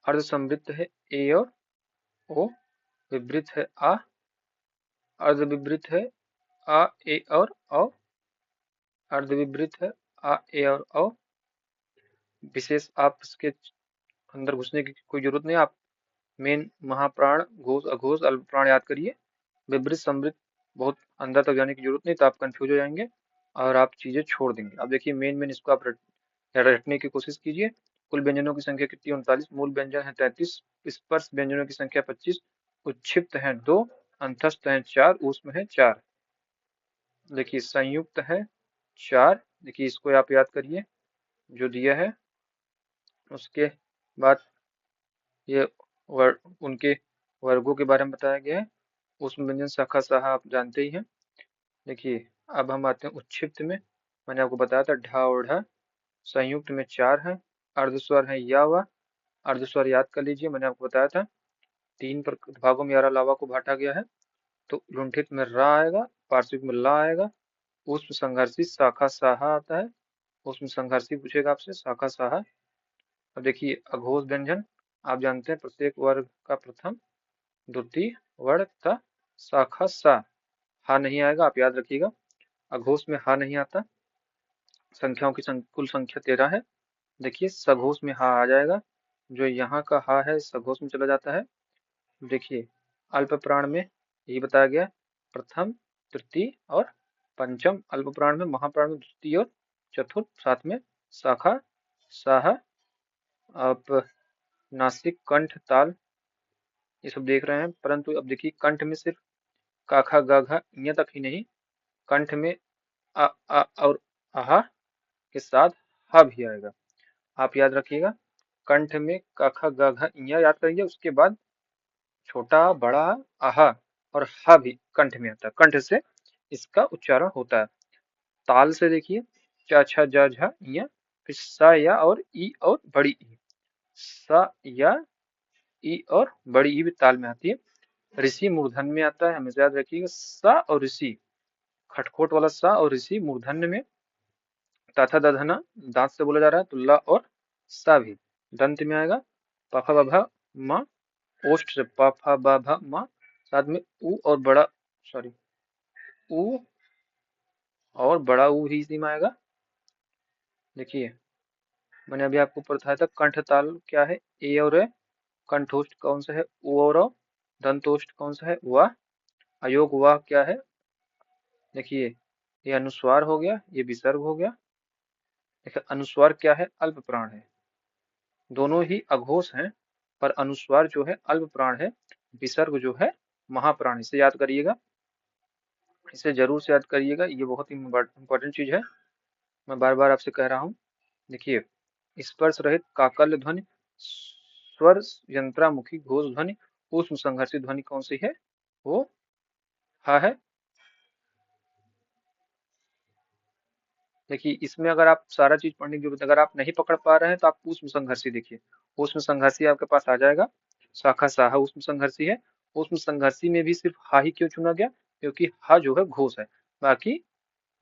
अर्ध संवृत्त है ए और ओ, विवृत है आ, अर्ध विवृत है आ ए और औ, अर्ध विवृत है आ ए और औ। विशेष आप इसके अंदर घुसने की कोई जरूरत नहीं। आप मेन महाप्राण घोष अघोष अल्प प्राण याद करिए। विवृत समृद्ध बहुत अंदर तक जाने की जरूरत नहीं, तो आप कंफ्यूज हो जाएंगे और आप चीजें छोड़ देंगे। अब देखिए मेन इसको आप रटने की कोशिश कीजिए। कुल व्यंजनों की संख्या कितनी? 39। मूल व्यंजन है 33। स्पर्श व्यंजनों की संख्या 25। उच्छिप्त है 2। अंतस्थ है 4। ऊष्म है 4। देखिए संयुक्त है 4। देखिए इसको आप याद करिए जो दिया है। उसके बाद ये उनके वर्गों के बारे में बताया गया है। ऊष्म व्यंजन शाखा साहा आप जानते ही हैं। देखिए अब हम आते हैं उच्छिप्त में। मैंने आपको बताया था ढा और ढा। संयुक्त में 4 है। अर्धस्वर है या वा। अर्धस्वर याद कर लीजिए, मैंने आपको बताया था 3 भागों में यारा लावा को बांटा गया है। तो लुंठित में रा आएगा, पार्श्विक में ला आएगा। ऊष्म संघर्षी शाखा साहा आता है। ऊष्म संघर्षी पूछेगा आपसे शाखा साहा। अब देखिए अघोष व्यंजन आप जानते हैं प्रत्येक वर्ग का प्रथम द्वितीय वर्ण तथा शाखा सा। हा नहीं आएगा, आप याद रखिएगा। अघोष में हा नहीं आता। संख्याओं की कुल संख्या 13 है। देखिए सघोष में हा आ जाएगा। जो यहाँ का हा है सघोष में चला जाता है। देखिए अल्प प्राण में यही बताया गया, प्रथम तृतीय और पंचम। अल्प प्राण में महाप्राण में द्वितीय और चतुर्थ, साथ में शाखा साह। आप नासिक कंठ ताल ये सब देख रहे हैं, परंतु अब देखिए कंठ में सिर्फ का खा गा घा ञ तक ही नहीं, कंठ में आ और आहा के साथ हा भी आएगा। आप याद रखिएगा कंठ में का खा गा घा ञ याद करिए, उसके बाद छोटा बड़ा आहा और हा भी कंठ में आता है। कंठ से इसका उच्चारण होता है। ताल से देखिए चा छा जा झा ञ, फिर सा या और ई और बड़ी ई। सा या ई और बड़ी ई भी ताल में आती है। ऋषि मूर्धन्य में आता है, हमेशा याद रखिएगा। सा और ऋषि, खटखोट वाला सा और ऋषि मूर्धन्य में। तथा दधना दांत से बोला जा रहा है, तो ला और सा भी दंत में आएगा। पफा बभा मा, ओष्ठ से पफा बभा मा, साथ में ऊ और बड़ा, सॉरी ऊ और बड़ा ऊ ही इसी में आएगा। देखिए मैंने अभी आपको बताया था कंठ ताल क्या है, ए और ए। कंठोष्ठ कौन सा है, उ और औ। दंतोष्ठ कौन सा है, वाह। अयोग वाह क्या है, देखिए ये अनुस्वार हो गया, ये विसर्ग हो गया। देखिए अनुस्वार क्या है, अल्प प्राण है। दोनों ही अघोष हैं, पर अनुस्वार जो है अल्प प्राण है, विसर्ग जो है महाप्राण। इसे याद करिएगा, इसे जरूर से याद करिएगा, ये बहुत ही इंपॉर्टेंट चीज है, मैं बार बार आपसे कह रहा हूँ। देखिए स्पर्श रहित काकल्य ध्वनि, स्वर यंत्रामुखी घोष ध्वनि, ऊष्म संघर्षित ध्वनि कौन सी है, वो हा है। देखिए इसमें अगर आप सारा चीज पढ़ने की जरूरत है, अगर आप नहीं पकड़ पा रहे हैं तो आप ऊष्म संघर्षी देखिए। ऊष्म संघर्षी आपके पास आ जाएगा, शाखा साहा ऊष्म संघर्षी है। ऊष्म संघर्षी में भी सिर्फ हा ही क्यों चुना गया, क्योंकि हा जो है घोष है, बाकी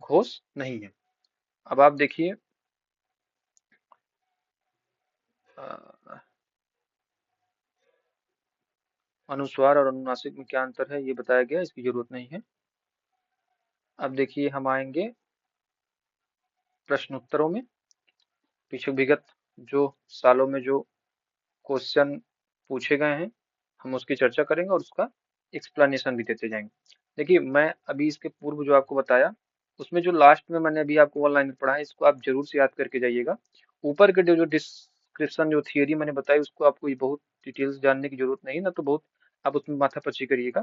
घोष नहीं है। अब आप देखिए अनुस्वार और अनुनासिक में क्या अंतर है ये बताया गया, इसकी जरूरत नहीं है। अब देखिए हम आएंगे प्रश्नोत्तरों में। पीछे विगत जो सालों में जो क्वेश्चन पूछे गए हैं हम उसकी चर्चा करेंगे और उसका एक्सप्लेनेशन भी देते जाएंगे। देखिए मैं अभी इसके पूर्व जो आपको बताया उसमें जो लास्ट में मैंने अभी आपको ऑनलाइन में पढ़ा है इसको आप जरूर से याद करके जाइएगा। ऊपर के जो जो डिस्क्रिप्शन जो थियरी मैंने बताई उसको आपको ये बहुत डिटेल्स जानने की जरूरत नहीं, ना तो बहुत आप उसमें माथापच्ची करिएगा,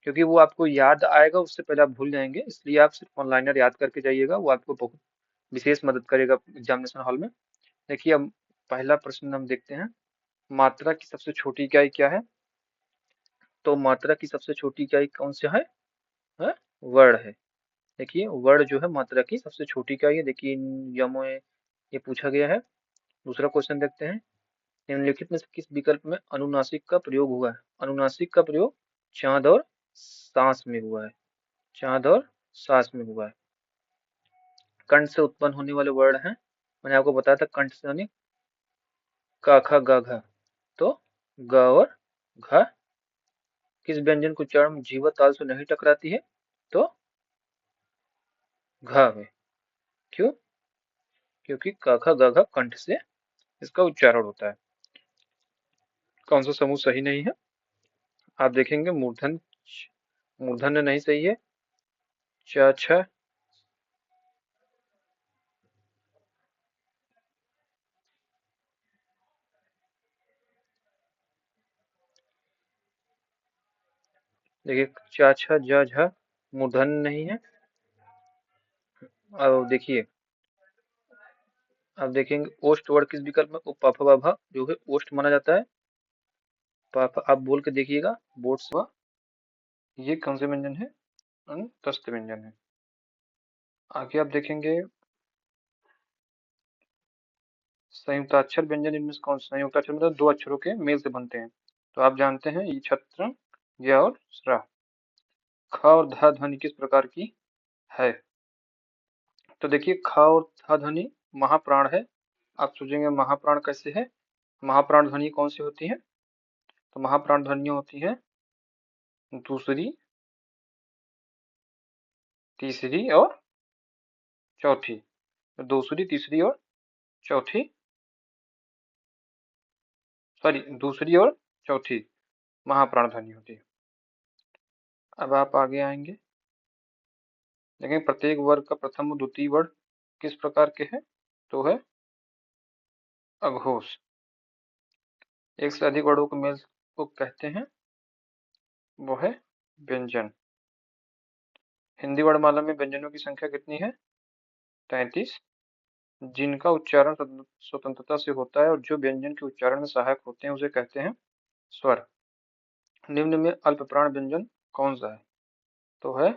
क्योंकि वो आपको याद आएगा उससे पहले आप भूल जाएंगे। इसलिए आप सिर्फ ऑनलाइनर याद करके जाइएगा, वो आपको बहुत विशेष मदद करेगा एग्जामिनेशन हॉल में। देखिए अब पहला प्रश्न हम देखते हैं, मात्रा की सबसे छोटी इकाई क्या है? तो मात्रा की सबसे छोटी इकाई कौन सा है? वर्ण है। देखिए वर्ण जो है मात्रा की सबसे छोटी इकाई है। देखिए इन नियमों में ये पूछा गया है। दूसरा क्वेश्चन देखते हैं, निम्नलिखित में से किस विकल्प में अनुनासिक का प्रयोग हुआ है? अनुनासिक का प्रयोग चांद और सांस में हुआ है। चांद और सांस में हुआ है। कंठ से उत्पन्न होने वाले वर्ण हैं, मैंने आपको बताया था कंठ से यानी क ख ग घ। तो ग और घ किस व्यंजन को उच्चारण जीवा ताल से नहीं टकराती है? तो घ में। क्यों? क्योंकि क ख ग घ कंठ से इसका उच्चारण होता है। कौन सा समूह सही नहीं है? आप देखेंगे मूर्धन्य नहीं सही है। च छ, देखिए च छ ज झ मूर्धन्य नहीं है। अब देखिए, अब देखेंगे ओष्ठ वर्ण किस विकल्प में? प फ ब भ जो है ओष्ठ माना जाता है। आप बोल के देखिएगा बोर्ड से। ये कौन से व्यंजन है? तस्त व्यंजन है। आगे आप देखेंगे संयुक्ताक्षर व्यंजन इनमें से कौन सा? संयुक्ताक्षर मतलब दो अक्षरों के मेल से बनते हैं। तो आप जानते हैं ये छत्र, य और स्र। ख और ध ध्वनि किस प्रकार की है? तो देखिए ख और ध ध्वनि महाप्राण है। आप सोचेंगे महाप्राण कैसे है? महाप्राण ध्वनि कौन सी होती है? तो महाप्राण ध्वनियां होती है दूसरी, तीसरी और चौथी। तो दूसरी, तीसरी और चौथी, सॉरी दूसरी और चौथी महाप्राण ध्वनि होती है। अब आप आगे आएंगे, देखें प्रत्येक वर्ग का प्रथम और द्वितीय वर्ण किस प्रकार के हैं? तो है अघोष। एक से अधिक वर्णों के मेल को कहते हैं, वो है व्यंजन। हिंदी वर्णमाला में व्यंजनों की संख्या कितनी है? 33। जिनका उच्चारण स्वतंत्रता से होता है और जो व्यंजन के उच्चारण में सहायक होते हैं उसे कहते हैं स्वर। निम्न में अल्पप्राण व्यंजन कौन सा है? तो है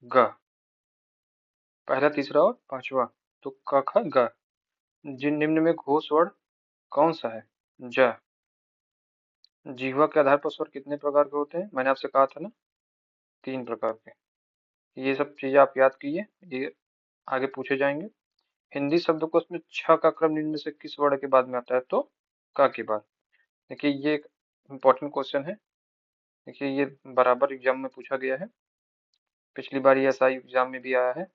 ग। पहला, तीसरा और पांचवा। तो क ख ग। जिन निम्न में घोष वर्ण कौन सा है? ज। जिह्वा के आधार पर स्वर कितने प्रकार के होते हैं? मैंने आपसे कहा था ना, 3 प्रकार के। ये सब चीजें आप याद कीजिए, ये आगे पूछे जाएंगे। हिंदी शब्दकोश में छ का क्रम निम्न में से किस वर्ण के बाद में आता है? तो क के बाद। देखिए ये एक इम्पोर्टेंट क्वेश्चन है। देखिए ये बराबर एग्जाम में पूछा गया है, पिछली बार ये एसआई एग्जाम में भी आया है।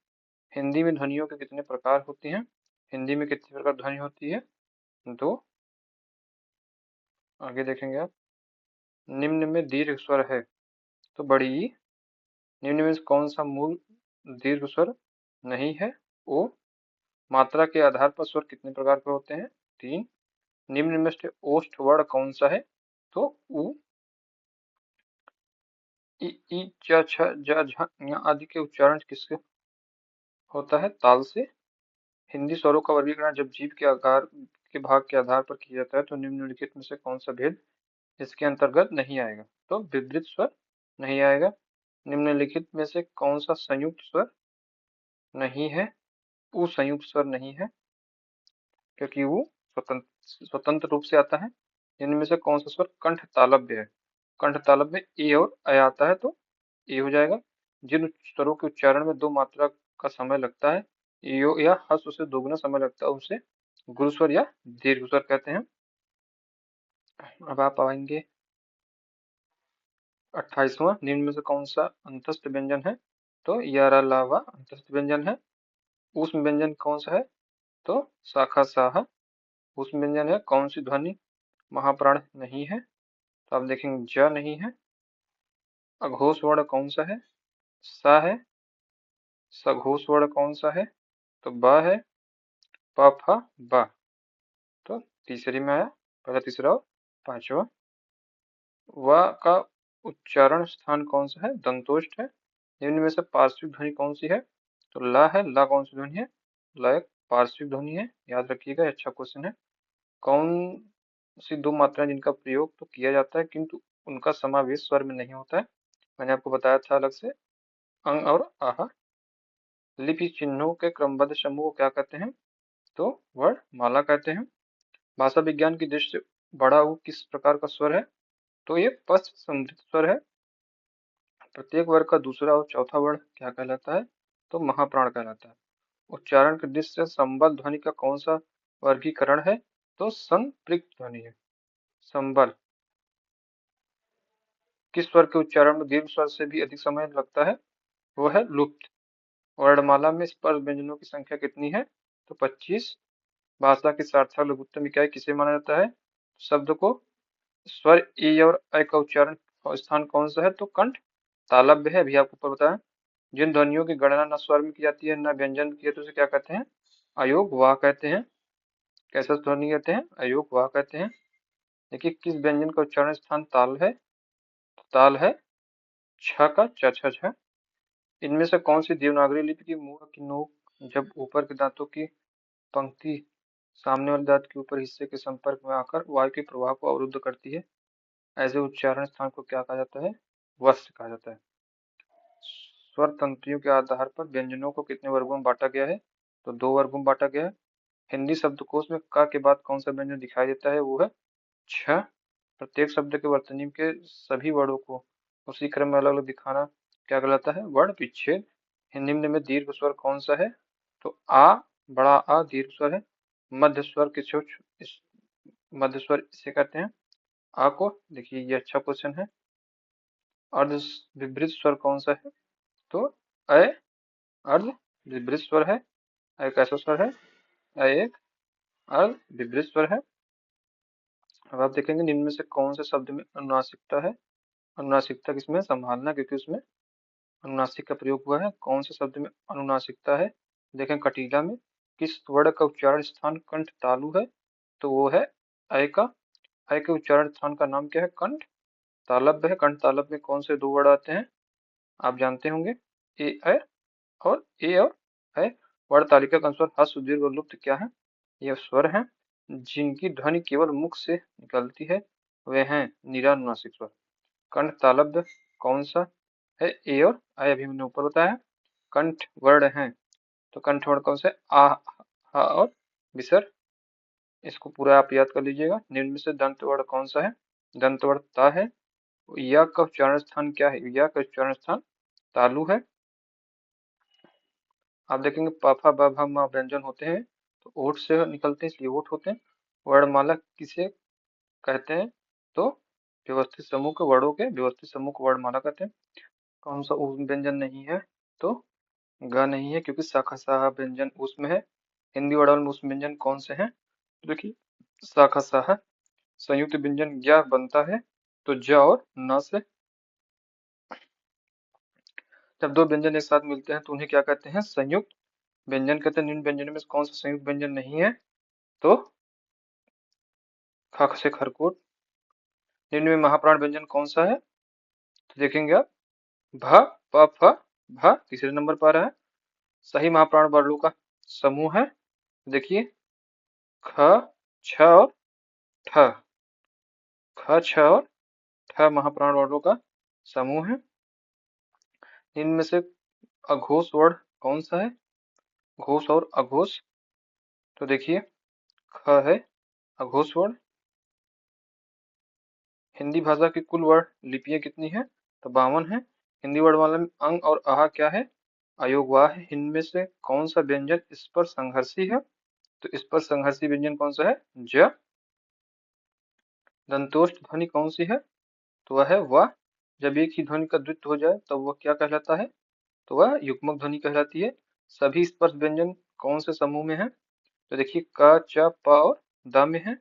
हिंदी में ध्वनियों के कितने प्रकार होते हैं? हिंदी में कितने प्रकार ध्वनि होती है? 2। आगे देखेंगे आप, निम्न में दीर्घ स्वर है तो बड़ी ई। निम्न में से कौन सा मूल दीर्घ स्वर नहीं है? ओ। मात्रा के आधार पर स्वर कितने प्रकार के होते हैं? 3। निम्न में से ओष्ठ वर्ण कौन सा है? तो उ। इ, च, छ, ज, झ, ञ आदि के उच्चारण किससे होता है? ताल से। हिंदी स्वरों का वर्गीकरण जब जीभ के आकार के भाग के आधार पर किया जाता है तो निम्नलिखित में से कौन सा भेद इसके अंतर्गत नहीं आएगा? तो विपरीत स्वर नहीं आएगा। निम्नलिखित में से कौन सा संयुक्त स्वर नहीं है? वो संयुक्त स्वर नहीं है, क्योंकि वो स्वतंत्र रूप से आता है। इनमें से कौन सा स्वर कंठ तालव्य है? कंठ तालव्य में ए और अ आता है, तो ए हो जाएगा। जिन स्वरों के उच्चारण में दो मात्रा का समय लगता है, यो या हस से दोगुना समय लगता है, उसे गुरु स्वर या दीर्घ स्वर कहते हैं। अब आप आएंगे 28वां, निम्न में से कौन सा अंतस्थ व्यंजन है? तो यारा लावा अंतस्थ व्यंजन है। ऊष्म व्यंजन कौन सा है? तो शाखा साहा ऊष्म व्यंजन है। कौन सी ध्वनि महाप्राण नहीं है? तो आप देखेंगे ज नहीं है। अघोष वर्ण कौन सा है? सा है। सघोष वर्ण कौन सा है? तो ब है। प फ ब। तो तीसरी में आया, पहला तीसरा और पांचवा। व का उच्चारण स्थान कौन सा है? दंतोष्ठ है। निम्न में से पार्श्विक ध्वनि कौन सी है? तो ला है। ला कौन सी ध्वनि है? ला एक पार्श्विक ध्वनि है, याद रखिएगा, अच्छा क्वेश्चन है। कौन सी दो मात्राएं जिनका प्रयोग तो किया जाता है किंतु उनका समावेश स्वर में नहीं होता है? मैंने आपको बताया था अलग से, अंग और आहा। लिपि चिन्हों के क्रमबद्ध समूह को क्या कहते हैं? तो वर्णमाला कहते हैं। भाषा विज्ञान की दृष्टि से बड़ा ऊ किस प्रकार का स्वर है? तो ये पश्च समृद्ध स्वर है। प्रत्येक वर्ग का दूसरा और चौथा वर्ण क्या कहलाता है? तो महाप्राण कहलाता है। उच्चारण की दृष्टि से संबल ध्वनि का कौन सा वर्गीकरण है? तो संपृक्त ध्वनि है। संबल किस स्वर के उच्चारण में दीर्घ स्वर से भी अधिक समय लगता है? वो है लुप्त। वर्णमाला में स्पर्श व्यंजनों की संख्या कितनी है? तो 25। भाषा की सार्थक लघुत्तम इकाई किसे माना जाता है? शब्द को स्वर ई और ऐ का उच्चारण और स्थान कौन सा है? तो कंठ तालव्य है, अभी आपको ऊपर बताया। जिन ध्वनियों की गणना न स्वर में की जाती है न व्यंजन में की जाती है, उसे क्या कहते हैं? अयोग वाह कहते हैं। कैसा ध्वनि कहते हैं? अयोग वाह कहते हैं। देखिए, किस व्यंजन का उच्चारण स्थान ताल है? ताल है छ का, छ छ छ। इनमें से कौन सी देवनागरी लिपि की मुंह की नोक जब ऊपर के दांतों की पंक्ति सामने वाले दांत के ऊपर हिस्से के संपर्क में आकर वायु के प्रवाह को अवरुद्ध करती है, ऐसे उच्चारण स्थान को क्या कहा जाता है? वस्य कहा जाता है। स्वर तंत्रियों के आधार पर व्यंजनों को कितने वर्गों में बांटा गया है? तो 2 वर्गों में बांटा गया है। हिंदी शब्दकोश में क के बाद कौन सा व्यंजन दिखाई देता है? वो है छ। प्रत्येक शब्द के वर्तनी के सभी वर्णों को उसी क्रम में अलग अलग दिखाना क्या कहलाता है? वर्ण विच्छेद। निम्न में दीर्घ स्वर कौन सा है? तो आ, बड़ा आ दीर्घ स्वर है। मध्य स्वर किसे मध्य स्वर इसे कहते हैं? आ को। देखिए, ये अच्छा क्वेश्चन है। अर्ध विभ्रित स्वर कौन सा है? तो अ अर्ध विभ्रित स्वर है। अ कैसा स्वर है? अ एक अर्ध विभ्रित स्वर है। अब आप देखेंगे निम्न में से कौन से शब्द में अनुनासिकता है? अनुनासिकता किसमें? संभालना, क्योंकि उसमें अनुनासिक का प्रयोग हुआ है। कौन से शब्द में अनुनासिकता है? देखें, कटीला में। किस वर्ण का उच्चारण स्थान कंठ तालु है? तो वो है अ का। अ के उच्चारण स्थान का नाम क्या है? कंठ तालव्य है। कंठ तालव्य में कौन से 2 वर्ण आते हैं? आप जानते होंगे, ए अ और ए और अ। वर्ण तालिका के अनुसार ह्रस्व दीर्घ और लुप्त क्या है? ये स्वर हैं जिनकी ध्वनि केवल मुख से निकलती है, वे हैं निरानुनासिक स्वर। कंठ तालव्य कौन सा है? ए और अ, अभी मैंने ऊपर बताया। कंठ वर्ण है, तो कंठ वर्ण कौन सा है? आ, हा और विसर्ग। इसको पूरा आप याद कर लीजिएगा। निम्न में से दंत वर्ण कौन सा है? दंत वर्ण ता है। या का उच्चारण स्थान क्या है? या का उच्चारण स्थान तालु है। आप देखेंगे प फ ब भ म व्यंजन होते हैं तो ओठ से निकलते हैं, इसलिए ओठ होते हैं। वर्णमाला किसे कहते हैं? तो व्यवस्थित समूह के वर्णों के व्यवस्थित समूह को वर्णमाला कहते हैं। कौन सा ऊष्म व्यंजन नहीं है? तो ग नहीं है, क्योंकि शाखा साहा व्यंजन ऊष्म है। हिंदी वर्णमाला में ऊष्म व्यंजन कौन से हैं? देखिए, शाखा साहा। संयुक्त व्यंजन ज्ञ बनता है, तो ज और न से। जब 2 व्यंजन एक साथ मिलते हैं तो उन्हें क्या कहते हैं? संयुक्त व्यंजन कहते हैं। निम्न व्यंजनों में कौन सा संयुक्त व्यंजन नहीं है? तो ख से खरकोट। निम्न में महाप्राण व्यंजन कौन सा है? तो देखेंगे आप, भ प फ भ तीसरे नंबर पर आ रहा है। सही महाप्राण वर्णों का समूह है। देखिए, ख छ और ठ। ख छ और ठ महाप्राण वर्णों का समूह है। इनमें से अघोष वर्ण कौन सा है? घोष और अघोष। तो देखिए ख है अघोष वर्ण। हिंदी भाषा की कुल वर्ण लिपियां कितनी है? तो 52 है। हिंदी वर्णमाला में अंग और आहा क्या है? अयोगवाह है। इनमें से कौन सा व्यंजन स्पर्श संघर्षी है? तो स्पर्श संघर्षी व्यंजन कौन सा है? ज। दंतोष्ठ ध्वनि कौन सी है? तो वह है वह। जब एक ही ध्वनि का द्वित्व हो जाए तब वह क्या कहलाता है? तो वह युग्मक ध्वनि कहलाती है। सभी स्पर्श व्यंजन कौन से समूह में है? तो देखिए क, च, प और द में है।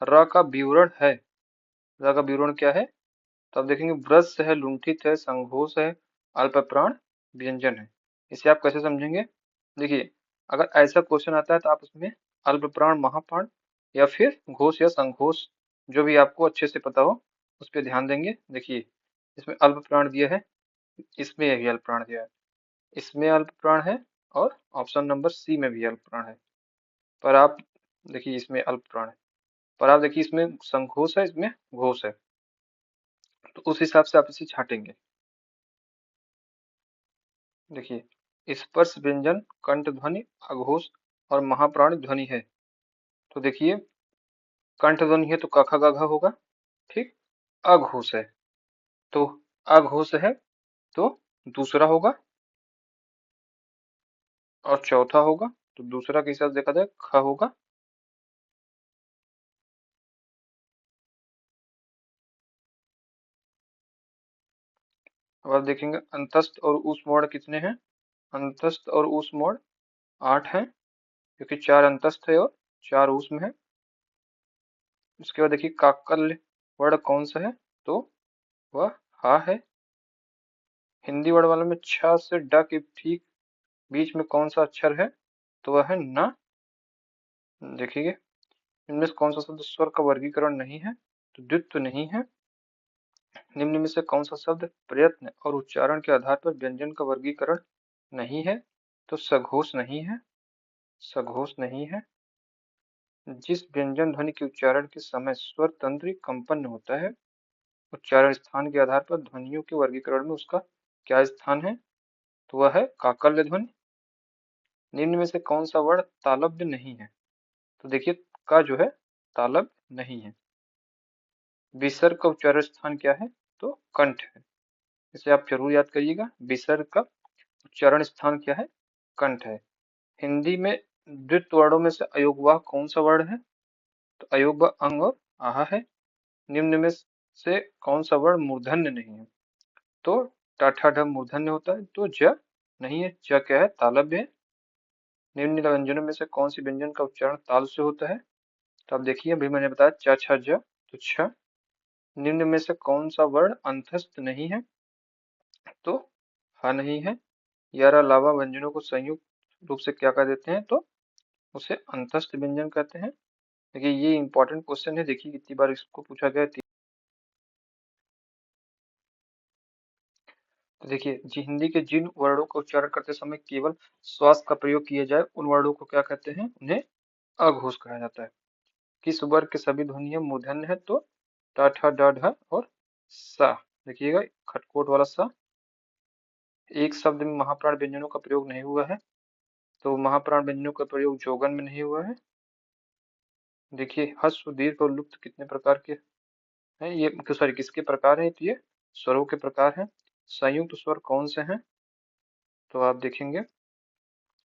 र का विवरण है। र का विवरण क्या है? तो आप देखेंगे व्रस है, लुंठित है, संघोष है, अल्पप्राण व्यंजन है। इसे आप कैसे समझेंगे? देखिए अगर ऐसा क्वेश्चन आता है तो आप उसमें अल्पप्राण, महाप्राण या फिर घोष या संघोष जो भी आपको अच्छे से पता हो उस पर ध्यान देंगे। देखिए इसमें अल्पप्राण दिया है, इसमें भी अल्पप्राण दिया है, इसमें अल्पप्राण है और ऑप्शन नंबर सी में भी अल्पप्राण है। पर आप देखिए इसमें अल्पप्राण है, पर आप देखिए इसमें संघोष है, इसमें घोष है, तो उस हिसाब से आप इसे छाटेंगे। देखिए स्पर्श व्यंजन कंठ ध्वनि, अघोष और महाप्राण ध्वनि है। तो देखिए कंठ ध्वनि है तो क ख ग घ होगा, ठीक। अघोष है तो अघोष है तो दूसरा होगा और चौथा होगा, तो दूसरा के हिसाब से देखा जाए ख होगा। अब आप देखेंगे अंतस्थ और ऊष्म वर्ण कितने हैं? अंतस्थ और ऊष्म वर्ण 8 हैं, क्योंकि 4 अंतस्थ है और 4 ऊष्म है। उसके बाद देखिए काकल्य वर्ण कौन सा है? तो वह हा है। हिंदी वर्ण वाले में छ से ड के ठीक बीच में कौन सा अक्षर है? तो वह है न। देखिए इनमें से कौन सा शब्द स्वर का वर्गीकरण नहीं है? तो द्वित्व नहीं है। निम्न में से कौन सा शब्द प्रयत्न और उच्चारण के आधार पर व्यंजन का वर्गीकरण नहीं है? तो सघोष नहीं है, सघोष नहीं है। जिस व्यंजन ध्वनि के उच्चारण के समय स्वर तंत्र कंपन होता है, उच्चारण स्थान के आधार पर ध्वनियों के वर्गीकरण में उसका क्या स्थान है? तो वह है काकल्य ध्वनि। निम्न में से कौन सा वर्ण तालव्य नहीं है? तो देखिए का जो है तालव्य नहीं है। विसर्ग का उच्चारण स्थान क्या है? तो कंठ है। इसे आप जरूर याद करिएगा, विसर्ग का उच्चारण स्थान क्या है? कंठ है। हिंदी में द्वित्व वर्णों में से अयोगवाह कौन सा वर्ण है? तो अयोगवाह अंग और आहा है। निम्न में से कौन सा वर्ण मूर्धन्य नहीं है? तो टाठा ढ मूर्धन्य होता है, तो ज नहीं है। ज क्या है? तालव्य है। निम्न व्यंजनों में से कौन सी व्यंजन का उच्चारण ताल से होता है? तो आप देखिए अभी मैंने बताया च छ ज, तो छ। निम्न में से कौन सा वर्ण अंतस्थ नहीं है? तो ह नहीं है। यार अलावा व्यंजनों को संयुक्त रूप से क्या कह देते हैं? तो उसे अंतस्थ व्यंजन कहते हैं। देखिए ये इंपॉर्टेंट क्वेश्चन है, देखिए कितनी बार इसको पूछा गया है। तो देखिए जी हिंदी के जिन वर्णों का उच्चारण करते समय केवल श्वास का प्रयोग किया जाए उन वर्णों को क्या कहते हैं? उन्हें अघोष कहा जाता है। किस वर्ग के सभी ध्वनियां मूर्धन्य है? तो ट ठ ड ढ और सा। देखिएगा खटकोट वाला सा। एक शब्द में महाप्राण व्यंजनों का प्रयोग नहीं हुआ है, तो महाप्राण व्यंजनों का प्रयोग जोगन में नहीं हुआ है। देखिए ह्रस्व दीर्घ और लुप्त कितने प्रकार के हैं? ये सॉरी किसके प्रकार है? तो ये स्वरों के प्रकार हैं। संयुक्त स्वर कौन से हैं? तो आप देखेंगे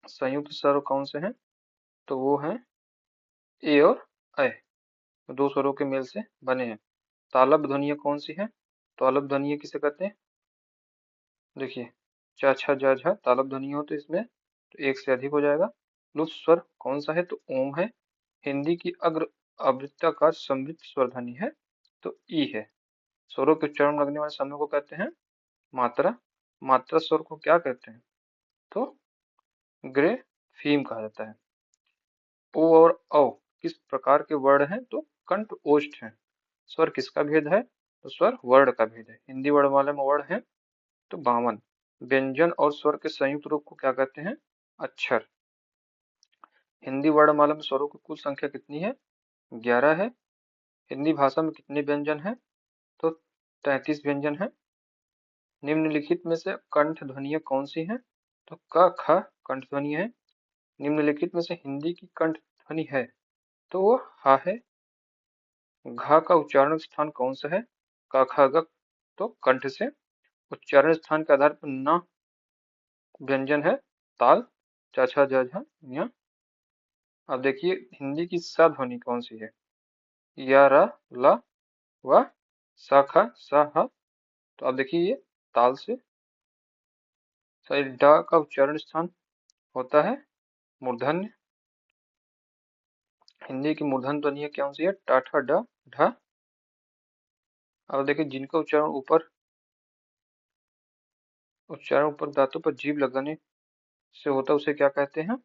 संयुक्त स्वर कौन से हैं? तो वो हैं ए और ऐ, दो स्वरों के मेल से बने हैं। तालब्य ध्वनियां कौन सी हैं? तालब्य ध्वनियां किसे कहते हैं? देखिए च छ ज झ तालब्य ध्वनि हो तो इसमें तो एक से अधिक हो जाएगा। लुप्त स्वर कौन सा है? तो ओम है। हिंदी की अग्र आवृत्ताकार समृद्ध स्वर ध्वनि है, तो ई है। स्वरों के उच्चारण लगने वाले समूह को कहते हैं मात्रा। मात्रा स्वर को क्या कहते हैं? तो ग्रेफीम कहा जाता है। ओ और औ किस प्रकार के वर्ण हैं? तो कंठ ओष्ठ हैं। स्वर किसका भेद है? तो स्वर वर्ण का भेद है। हिंदी वर्णमाला में वर्ण है तो 52। व्यंजन और स्वर के संयुक्त रूप को क्या कहते हैं? अक्षर। हिंदी वर्णमाला में स्वरों की कुल संख्या कितनी है? 11 है। हिंदी भाषा में कितने व्यंजन हैं? तो 33 व्यंजन है। निम्नलिखित में से कंठ ध्वनियां कौन सी हैं? तो क ख कंठ ध्वनि है। निम्नलिखित में से हिंदी की कंठ ध्वनि है, तो वो हा है। घा का उच्चारण स्थान कौन सा है? का खा ग, तो कंठ से। उच्चारण स्थान के आधार पर न व्यंजन है ताल, चा छा जा झा ञ। अब देखिए हिंदी की सा ध्वनि कौन सी है? या रा ला व सा खा सा हा। तो अब देखिए ये ताल से। सही डा का उच्चारण स्थान होता है मूर्धन्य। हिंदी की मूर्धन्य ध्वनि कौन सी है? टा ठा डा ढा। अब देखिए जिनका उच्चारण ऊपर दांतों पर जीभ लगाने से होता है उसे क्या कहते हैं?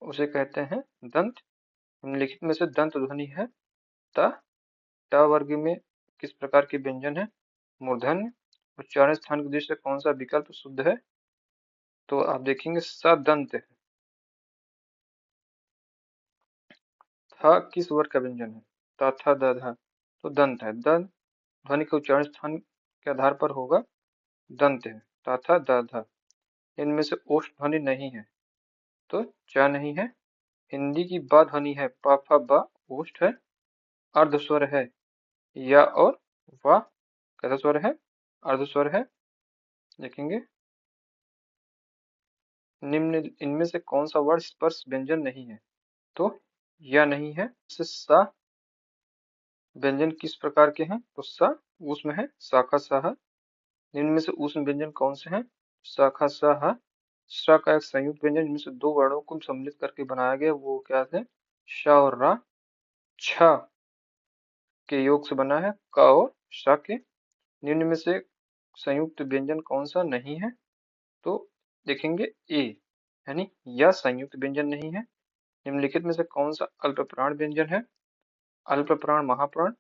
उसे कहते हैं दंत। निम्नलिखित में से दंत ध्वनि है ता। टा वर्ग में किस प्रकार के व्यंजन है? मूर्धन्य। उच्चारण स्थान की दृष्टि से कौन सा विकल्प शुद्ध है? तो आप देखेंगे सदंत है। था किस वर्ग का व्यंजन है? ता था दा धा, तो दंत है। दंत ध्वनि के उच्चारण स्थान के आधार पर होगा दंत है। ता था दा धा। इनमें से ओष्ठ ध्वनि नहीं है, तो चा नहीं है। हिंदी की बा ध्वनि है पा फा बा, ओष्ठ है। अर्ध स्वर है या और वा, कैसा स्वर है? अर्ध स्वर है। देखेंगे निम्न इनमें से कौन सा वर्ण स्पर्श व्यंजन नहीं है? तो या नहीं है। से सा व्यंजन किस प्रकार के हैं? तो सा उसमें है शाखा साहा। निम्न में से ऊष्म व्यंजन कौन से हैं? शाखा साहा। श का एक संयुक्त व्यंजन जिनमें से दो वर्णों को सम्मिलित करके बनाया गया, वो क्या है? श और रा। छ के योग से बना है क और श के। निम्न में से संयुक्त व्यंजन कौन सा नहीं है? तो देखेंगे ए, यानी यह संयुक्त व्यंजन नहीं है। निम्नलिखित में से कौन सा अल्प प्राण व्यंजन है? अल्प प्राण महाप्राण।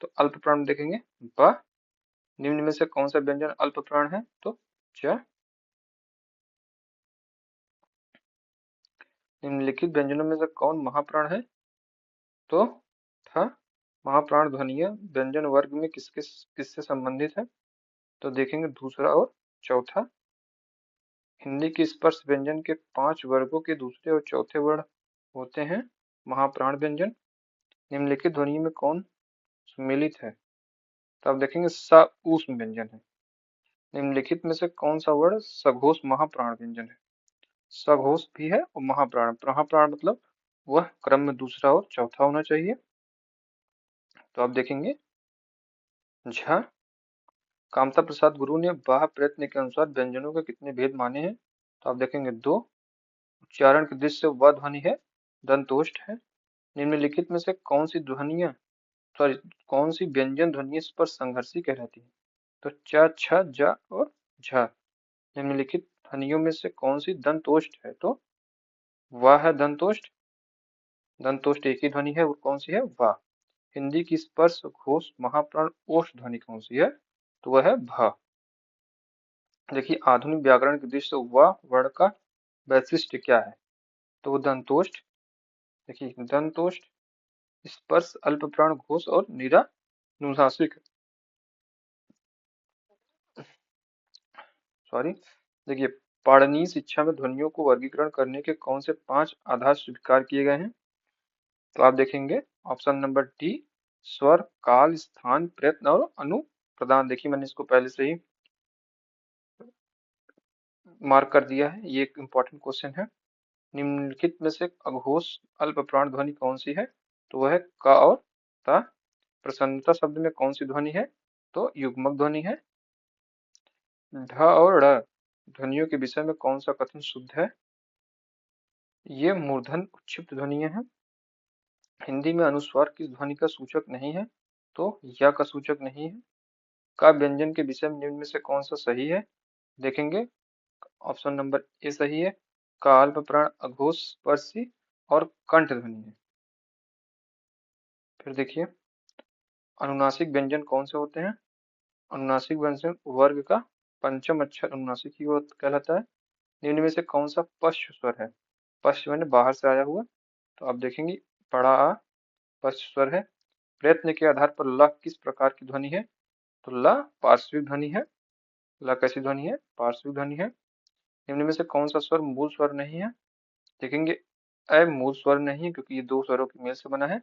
तो अल्प प्राण देखेंगे ब। निम्न में से कौन सा व्यंजन अल्प प्राण है? तो च। निम्नलिखित व्यंजनों में से कौन महाप्राण है? तो थ। महाप्राण ध्वनियां व्यंजन वर्ग में किससे संबंधित है? तो देखेंगे दूसरा और चौथा। हिंदी के स्पर्श व्यंजन के 5 वर्गों के दूसरे और चौथे वर्ण होते हैं महाप्राण व्यंजन। निम्नलिखित ध्वनि में कौन सम्मिलित है? तो आप देखेंगे स ऊष्म व्यंजन है। निम्नलिखित में से कौन सा वर्ण सघोष महाप्राण व्यंजन है? सघोष भी है और महाप्राण। महाप्राण मतलब वह क्रम में दूसरा और चौथा होना चाहिए। तो आप देखेंगे झ। कामता प्रसाद गुरु ने बाह प्रयत्न के अनुसार व्यंजनों के कितने भेद माने हैं? तो आप देखेंगे 2। उच्चारण की दृष्टि से व ध्वनि है दंतोष्ठ है। निम्नलिखित में से कौन सी ध्वनियां सॉरी कौन सी व्यंजन ध्वनि पर संघर्षी कहलाती है? तो च छ ज और झ। निम्नलिखित ध्वनियों में से कौन सी दंतोष्ठ है? तो वाह है दंतोष्ठ। दंतोष्ठ एक ही ध्वनि है, वो कौन सी है? वाह। हिंदी की स्पर्श घोष महाप्राण ओष्ठ ध्वनि कौन सी है? तो वह है भ। देखिए आधुनिक व्याकरण की दृष्टि से वाह वर्ण का वैशिष्ट्य क्या है? तो वो दंतोष्ठ। देखिए दंतोष्ठ स्पर्श अल्प प्राण घोष और निरानुनासिक। सॉरी। देखिए पाणिनीय शिक्षा में ध्वनियों को वर्गीकरण करने के कौन से 5 आधार स्वीकार किए गए हैं? तो आप देखेंगे ऑप्शन नंबर डी, स्वर काल स्थान प्रयत्न और अनुप्रदान। देखिए मैंने इसको पहले से ही मार्क कर दिया है, ये एक इम्पोर्टेंट क्वेश्चन है। निम्नलिखित में से अघोष अल्प प्राण ध्वनि कौन सी है? तो वह है क और त। प्रसन्नता शब्द में कौन सी ध्वनि है? तो युग्मक ध्वनि है। ढ और ड़ ध्वनियों के विषय में कौन सा कथन शुद्ध है? ये मूर्धन उच्छिष्ट ध्वनियां हैं। हिंदी में अनुस्वार किस ध्वनि का सूचक नहीं है? तो या का सूचक नहीं है। का व्यंजन के विषय में निम्न में से कौन सा सही है? देखेंगे ऑप्शन नंबर ए सही है। का अल्प प्राण अघोष स्पर्शी और कंठ ध्वनि है। फिर देखिए अनुनासिक व्यंजन कौन से होते हैं? अनुनासिक व्यंजन वर्ग का पंचम अक्षर अनुनासिक ही कहलाता है। निम्न में से कौन सा पश्च स्वर है? पश्च मैंने बाहर से आया हुआ। तो आप देखेंगे पड़ा आ पश्च स्वर है। प्रयत्न के आधार पर ल किस प्रकार की ध्वनि है? तो ल पार्श्विक ध्वनि है। ल कैसी ध्वनि है? पार्श्विक ध्वनि है। निम्न में से कौन सा स्वर मूल स्वर नहीं है? देखेंगे अ मूल स्वर नहीं है क्योंकि ये दो स्वरों के मेल से बना है।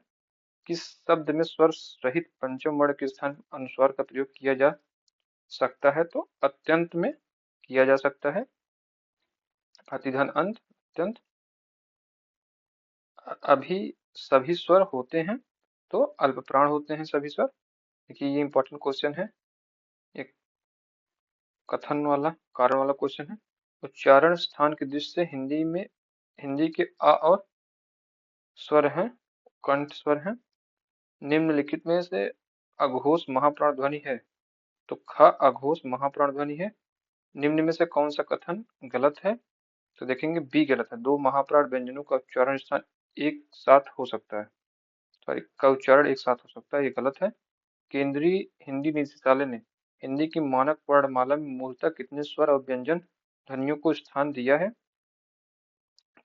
किस शब्द में स्वर रहित पंचम वर्ण के स्थान पर अनुस्वार का प्रयोग किया जा सकता है? तो अत्यंत में किया जा सकता है। अतिधन अंत अत्यंत। अभी सभी स्वर होते हैं तो अल्प प्राण होते हैं सभी स्वर। देखिए ये इंपॉर्टेंट क्वेश्चन है, एक कथन वाला कारण वाला क्वेश्चन है। उच्चारण स्थान की दृष्टि से हिंदी के अ और स्वर हैं, कंठ स्वर हैं। निम्नलिखित में से अघोष महाप्राण ध्वनि है? तो ख अघोष महाप्राण ध्वनि है। निम्न में से कौन सा कथन गलत है? तो देखेंगे बी गलत है। दो महाप्राण व्यंजनों का उच्चारण स्थान एक साथ हो सकता है, सॉरी का उच्चारण एक साथ हो सकता है, ये गलत है। केंद्रीय हिंदी निदेशालय ने हिंदी की मानक वर्णमाला में मूलतः कितने स्वर और व्यंजन ध्वनियों को स्थान दिया है?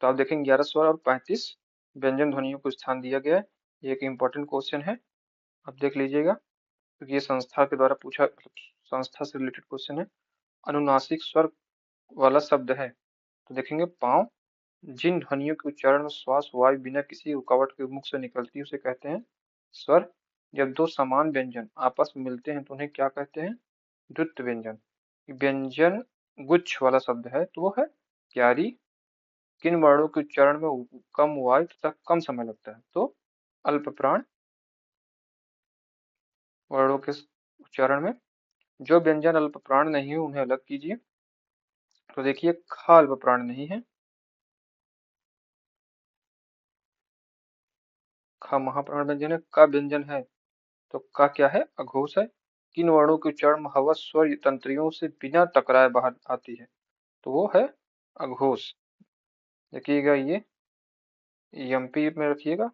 तो आप देखेंगे 11 स्वर और 35 व्यंजन ध्वनियों को स्थान दिया गया है। ये एक इम्पोर्टेंट क्वेश्चन है, आप देख लीजिएगा क्योंकि ये संस्था के द्वारा पूछा, संस्था से रिलेटेड क्वेश्चन है। अनुनासिक स्वर वाला शब्द है? तो देखेंगे पाँव। जिन ध्वनियों के उच्चारण में श्वास वायु बिना किसी रुकावट के मुख से निकलती है उसे कहते हैं स्वर। जब दो समान व्यंजन आपस में मिलते हैं तो उन्हें क्या कहते हैं? द्वृत्त व्यंजन। व्यंजन गुच्छ वाला शब्द है तो वो है क्यारी। किन वर्णों के उच्चारण में कम वायु तथा कम समय लगता है? तो अल्प प्राण वर्णों के उच्चारण में। जो व्यंजन अल्प प्राण नहीं है उन्हें अलग कीजिए। तो देखिए ख अल्प प्राण नहीं है, ख महाप्राण व्यंजन है। का व्यंजन है तो का क्या है? अघोष है। किन वर्णों के उच्चारण में हवा स्वर तंत्रियों से बिना टकराए बाहर आती है? तो वो है अघोष। देखिएगा ये एमपी में रखिएगा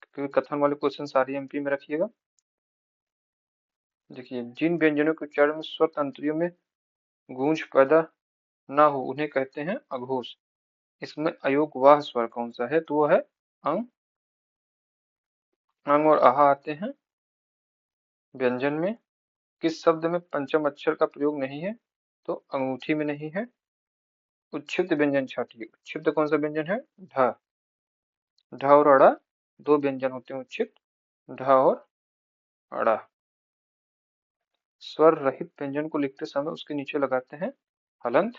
क्योंकि कथन वाले क्वेश्चन सारे एमपी में रखिएगा। देखिए जिन व्यंजनों के उच्चारण में स्वर तंत्रियों में गूंज पैदा ना हो उन्हें कहते हैं अघोष। इसमें अयोगवाह स्वर कौन सा है? तो वो है अंग। अंग और आहा आते हैं व्यंजन में। किस शब्द में पंचम अक्षर का प्रयोग नहीं है? तो अंगूठी में नहीं है। उच्छिष्ट व्यंजन छाटिए। उच्छिष्ट कौन सा व्यंजन है? ढ। ढ और अड़ा दो व्यंजन होते हैं उच्छिष्ट, ढ और अड़ा। स्वर रहित व्यंजन को लिखते समय उसके नीचे लगाते हैं हलंत।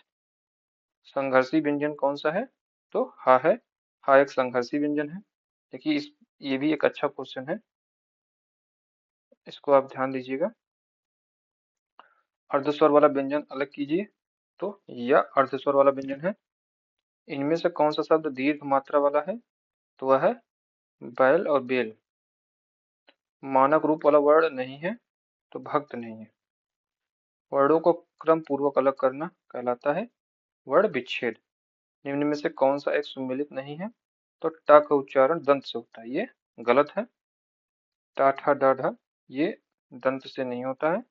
संघर्षी व्यंजन कौन सा है? तो हा है। हा एक संघर्षी व्यंजन है। देखिए ये भी एक अच्छा क्वेश्चन है, इसको आप ध्यान दीजिएगा। अर्धस्वर वाला व्यंजन अलग कीजिए। तो यह अर्धस्वर वाला व्यंजन है। इनमें से कौन सा शब्द दीर्घ मात्रा वाला है? तो वह है बैल और बेल। मानक रूप वाला वर्ण नहीं है तो भक्त नहीं है। वर्णों को क्रम पूर्वक अलग करना कहलाता है वर्ण विच्छेद। निम्न में से कौन सा एक सुमेलित नहीं है? तो टा का उच्चारण दंत से होता है, ये गलत है। टा ठा डा ढा ये दंत से नहीं होता है।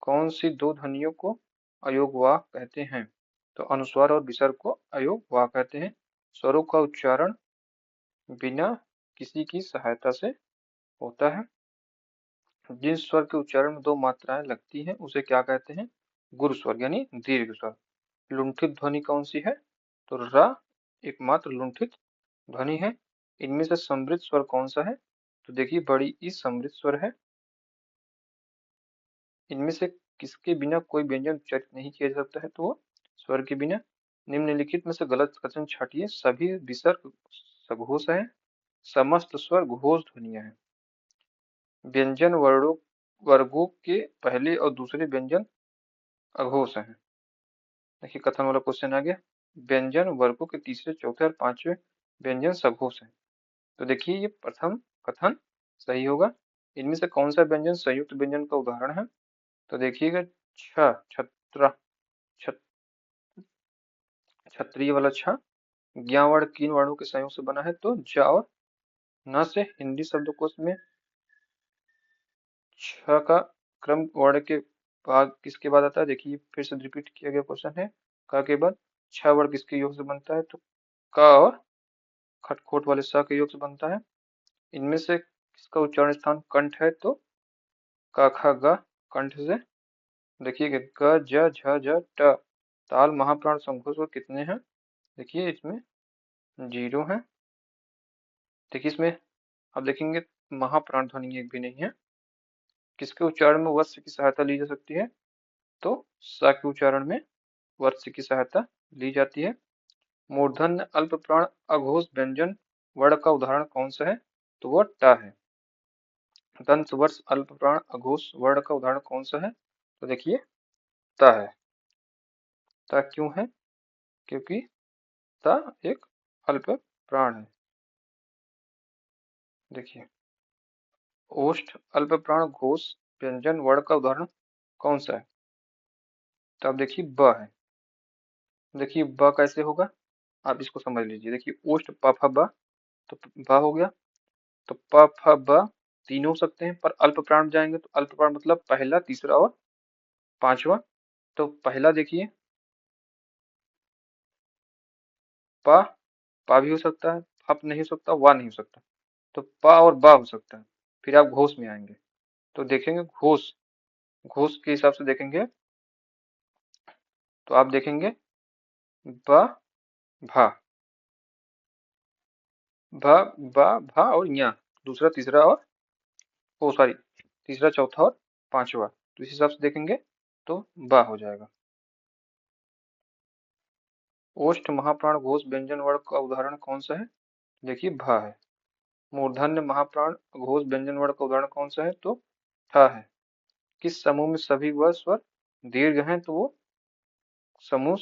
कौन सी दो ध्वनियों को अयोगवाह कहते हैं? तो अनुस्वार और विसर्ग को अयोगवाह कहते हैं। स्वरों का उच्चारण बिना किसी की सहायता से होता है। जिस स्वर के उच्चारण में दो मात्राएं लगती हैं उसे क्या कहते हैं? गुरु स्वर यानी दीर्घ स्वर। लुंठित ध्वनि कौन सी है? तो र एकमात्र लुंठित ध्वनि है। इनमें से समृद्ध स्वर कौन सा है? तो देखिए बड़ी ई समृद्ध स्वर है। इनमें से किसके बिना कोई व्यंजन उच्चारित नहीं किया जा सकता है? तो वो स्वर के बिना। निम्नलिखित में से गलत कथन छाटिए। सभी विसर्ग सघोष है, समस्त स्वर घोष ध्वनियां हैं। व्यंजन वर्गों के पहले और दूसरे व्यंजन अघोष हैं। देखिए कथन वाला क्वेश्चन आ गया। व्यंजन वर्गों के तीसरे चौथे और पांचवे व्यंजन सघोष हैं। तो देखिए ये प्रथम कथन सही होगा। इनमें से कौन सा व्यंजन संयुक्त व्यंजन का उदाहरण है? तो देखिएगा छ छत्र छत, क्षत्रिय वाला छ। ज्ञ वर्ण किन वर्णों के संयोग से बना है? तो ज और न से। हिंदी शब्दकोश में छ का क्रम वर्ण के बाद किसके बाद आता है? देखिए फिर से रिपीट किया गया क्वेश्चन है। क के बाद छ वर्ण किसके योग से बनता है? तो क और खटखोट वाले स के योग से बनता है। इनमें से किसका उच्चारण स्थान कंठ है? तो क ख ग कंठ से। देखिए ग ज झ ज ट। ताल महाप्राण संघोष कितने हैं? देखिए इसमें 0 है। देखिए इसमें आप देखेंगे महाप्राण ध्वनि एक भी नहीं है। किसके उच्चारण में वत्स की सहायता ली जा सकती है? तो स के उच्चारण में वत्स की सहायता ली जाती है। मूर्धन्य अल्प प्राण अघोष व्यंजन वर्ण का उदाहरण कौन सा है? तो वह ट है। दंत वर्ष अल्प प्राण अघोष वर्ण का उदाहरण कौन सा है? तो देखिए त है। त क्यों है? क्योंकि त एक अल्प प्राण है। देखिए ओष्ठ अल्प प्राण घोष व्यंजन वर्ण का उदाहरण कौन सा है? तो आप देखिए ब है। देखिए ब कैसे होगा, आप इसको समझ लीजिए। देखिए ओष्ठ प फ ब, तो ब हो गया। तो प फ ब तीन हो सकते हैं, पर अल्प प्राण जाएंगे तो अल्प प्राण मतलब पहला, तीसरा और पांचवा। तो पहला देखिए प, पा भी हो सकता है, फप नहीं हो सकता, वा नहीं हो सकता। तो पा और बा हो सकता है। फिर आप घोष में आएंगे तो देखेंगे घोष, घोष के हिसाब से देखेंगे तो आप देखेंगे ब भा, भ ब भा और या, दूसरा तीसरा और ओ सॉरी तीसरा चौथा और पांचवा, तो इस हिसाब से देखेंगे तो बा हो जाएगा। ओष्ठ महाप्राण घोष व्यंजन वर्ण का उदाहरण कौन सा है? देखिए भा है। मूर्धन्य महाप्राण घोष व्यंजन वर्ण का उदाहरण कौन सा है? तो ठ है। किस समूह में सभी व स्वर दीर्घ हैं? तो वो समूह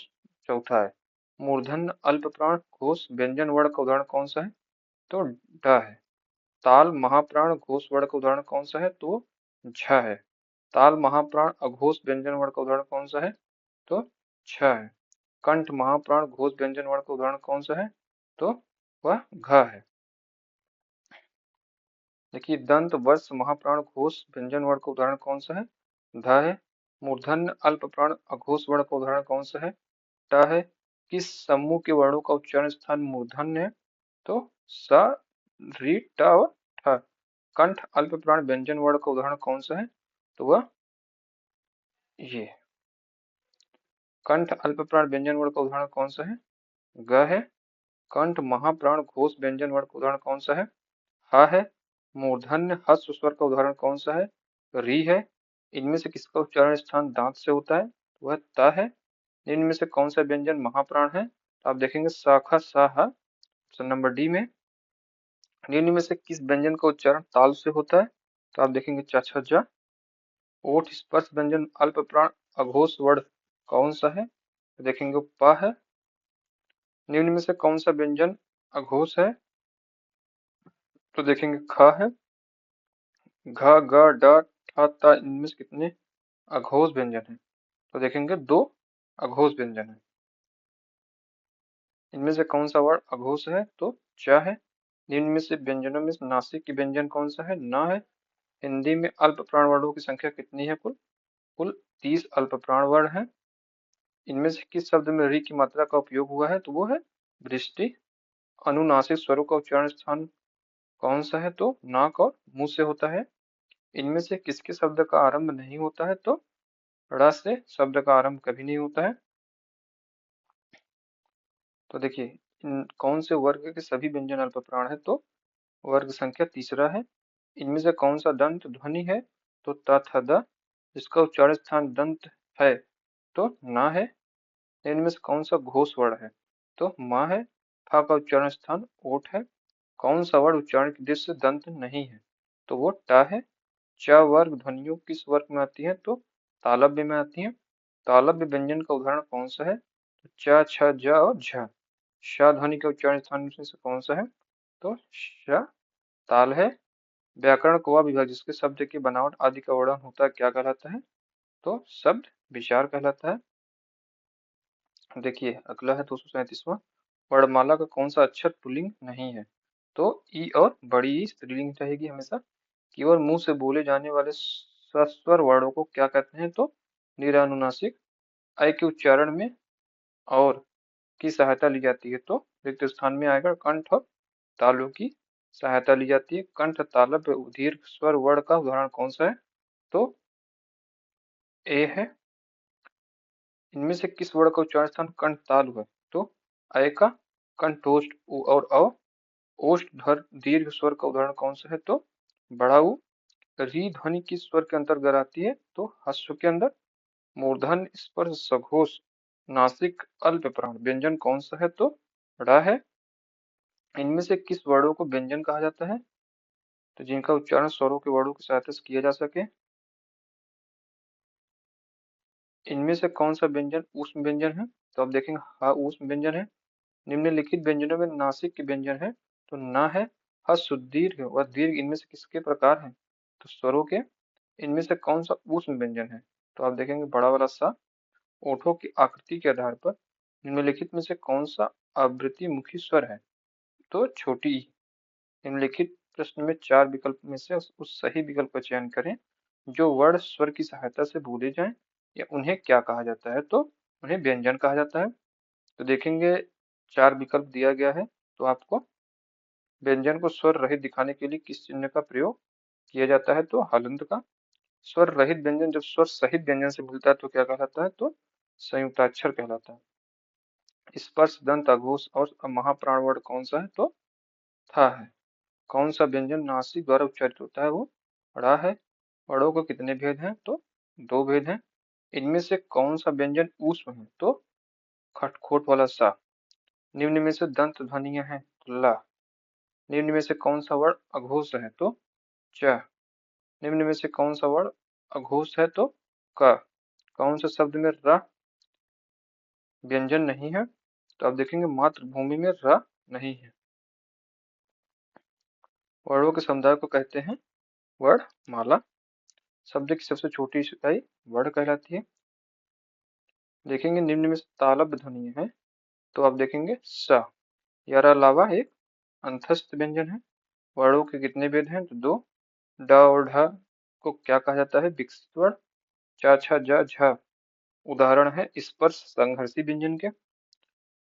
चौथा है। मूर्धन्य अल्प प्राण घोष व्यंजन वर्ण का उदाहरण कौन सा है? तो ढ है। ताल महाप्राण घोष वर्ण का उदाहरण कौन सा है? तो झ है। ताल महाप्राण अघोष व्यंजन वर्ण का उदाहरण कौन सा है? तो छ है। कंठ महाप्राण घोष व्यंजन वर्ण का उदाहरण कौन सा है? तो वह घ है। देखिए दंत वर्ष महाप्राण घोष व्यंजन वर्ण का उदाहरण कौन सा है? ध है। मूर्धन्य अल्प प्राण अघोष वर्ण का उदाहरण कौन सा है? ट है। किस समूह के वर्णों का उच्चारण स्थान मूर्धन्य है? तो स, री, ट और ठ। कंठ अल्प प्राण व्यंजन वर्ण का उदाहरण कौन सा है? तो वह ये कंठ अल्प प्राण व्यंजन वर्ण का उदाहरण कौन सा है? ग है। कंठ महाप्राण घोष व्यंजन वर्ण का उदाहरण कौन सा है? ह है। मूर्धन्य हस्व स्वर का उदाहरण कौन सा है? री है। इनमें से किसका उच्चारण स्थान दांत से होता है? वह त है। इनमें से कौन सा व्यंजन महाप्राण है? तो आप देखेंगे शाखा सा, ऑप्शन नंबर डी में। निम्न में से किस व्यंजन का उच्चारण ताल से होता है? तो आप देखेंगे च छ ज। ओठ स्पर्श व्यंजन अल्प प्राण अघोष वर्ण कौन सा है? तो देखेंगे प है। निम्न में से कौन सा व्यंजन अघोष है? तो देखेंगे ख है। घ ग ड ठ त, इनमें से कितने अघोष व्यंजन है? तो देखेंगे दो अघोष व्यंजन है। इनमें से कौन सा वर्ण अघोष है? तो च है। निम्न में से व्यंजनों में नासिक की व्यंजन कौन सा है? न है। हिंदी में अल्प प्राण वर्णों की संख्या कितनी है? कुल कुल 30 अल्प प्राण वर्ण है। इनमें से किस शब्द में री की मात्रा का उपयोग हुआ है? तो वो है वृष्टि। अनुनासिक स्वरों का उच्चारण स्थान कौन सा है? तो नाक और मुंह से होता है। इनमें से किसके शब्द का आरंभ नहीं होता है? तो ड़ से शब्द का आरंभ कभी नहीं होता है। तो देखिए कौन से वर्ग के सभी व्यंजन अल्प प्राण है? तो वर्ग संख्या तीसरा है। इनमें से कौन सा दंत ध्वनि है? तो त थ द। इसका उच्चारण स्थान दंत है तो ना है। इनमें से कौन सा घोष वर्ण है? तो माँ है। फा का उच्चारण स्थान ओठ है। कौन सा वर्ण उच्चारण की दृष्टि से दंत नहीं है? तो वो ट है। च वर्ग ध्वनियों किस वर्ग में आती है? तो तालव्य में आती है। तालव्य व्यंजन का उदाहरण कौन सा है? तो च छ ज और झ। श ध्वनि के उच्चारण स्थान में से कौन सा है? तो श ताल है। व्याकरण का वह विभाग जिसके शब्द की बनावट आदि का वर्णन होता है क्या कहलाता है? तो शब्द विचार कहलाता है। देखिए अगला है 237वां। वर्णमाला का कौन सा अक्षर पुल्लिंग नहीं है? तो ई और बड़ी ई स्त्रीलिंग रहेगी हमेशा। केवल मुंह से बोले जाने वाले सस्वर वर्णों को क्या कहते हैं? तो निरानुनासिक। ऐ के उच्चारण में और की सहायता ली जाती है तो रिक्त स्थान में आएगा कंठ और तालु की सहायता ली जाती है। कंठ तालव्य दीर्घ स्वर वर्ण का उदाहरण कौन सा है? तो ए है। इनमें से किस वर्ण का उच्चारण स्थान कंठ तालु है? तो अय का कंठोष्ठ उ और अ, ओष्ठध्वर दीर्घ स्वर का उदाहरण कौन सा है? तो बड़ा ऊ। री ध्वनि किस स्वर के अंतर्गत आती है? तो ह्रस्व के अंदर। मूर्धन स्पर्श सघोष नासिक अल्प प्राण व्यंजन कौन सा है? तो ड़ है। इनमें से किस वर्णों को व्यंजन कहा जाता है? तो जिनका उच्चारण स्वरों के वर्णों की सहायता से किया जा सके। इनमें से कौन सा व्यंजन ऊष्म व्यंजन है? तो आप देखेंगे हा ऊष्म व्यंजन है। निम्नलिखित व्यंजनों में नासिक के व्यंजन है? तो न है। ह सुदीर्घ व दीर्घ इनमें से किसके प्रकार हैं? तो स्वरों के। इनमें से कौन सा ऊष्म व्यंजन है? तो आप देखेंगे बड़ा वाला सा। ओठों की आकृति के आधार पर निम्नलिखित में से कौन सा आवृत्ति मुखी स्वर है? तो छोटी ई। निम्नलिखित प्रश्न में 4 विकल्प में से उस सही विकल्प का चयन करें जो वर्ण स्वर की सहायता से बोले जाएं या उन्हें क्या कहा जाता है? तो उन्हें व्यंजन कहा जाता है। तो देखेंगे 4 विकल्प दिया गया है। तो आपको व्यंजन को स्वर रहित दिखाने के लिए किस चिन्ह का प्रयोग किया जाता है? तो हलंत का। स्वर रहित व्यंजन जब स्वर सहित व्यंजन से मिलता है तो क्या कहलाता है? तो संयुक्ताक्षर कहलाता है। स्पर्श दंत अघोष और महाप्राण वर्ण कौन सा है? तो था है। कौन सा व्यंजन नासिक द्वारा उच्चारित होता है? वो ड़ा है। ड़ों के कितने भेद हैं? तो 2 भेद हैं। इनमें से कौन सा व्यंजन ऊष्म है? तो खटखोट वाला सा। निम्न में से दंत ध्वनियां हैं? तो ला। निम्न में से कौन सा वर्ण अघोष है? तो च। निम्न में से कौन सा वर्ण अघोष है? तो क। कौन से शब्द में र व्यंजन नहीं है? तो आप देखेंगे मातृभूमि में र नहीं है। वर्णों के समुदाय को कहते हैं वर्णमाला। शब्द की सबसे छोटी इकाई वर्ण कहलाती है। देखेंगे निम्न में से तालव्य ध्वनि है? तो आप देखेंगे स। यार अलावा एक अंतस्थ व्यंजन है। वर्णों के कितने भेद हैं? तो 2। ड और ढ को क्या कहा जाता है? विकसित वर्ण। च छ ज झ उदाहरण है स्पर्श संघर्षी व्यंजन के।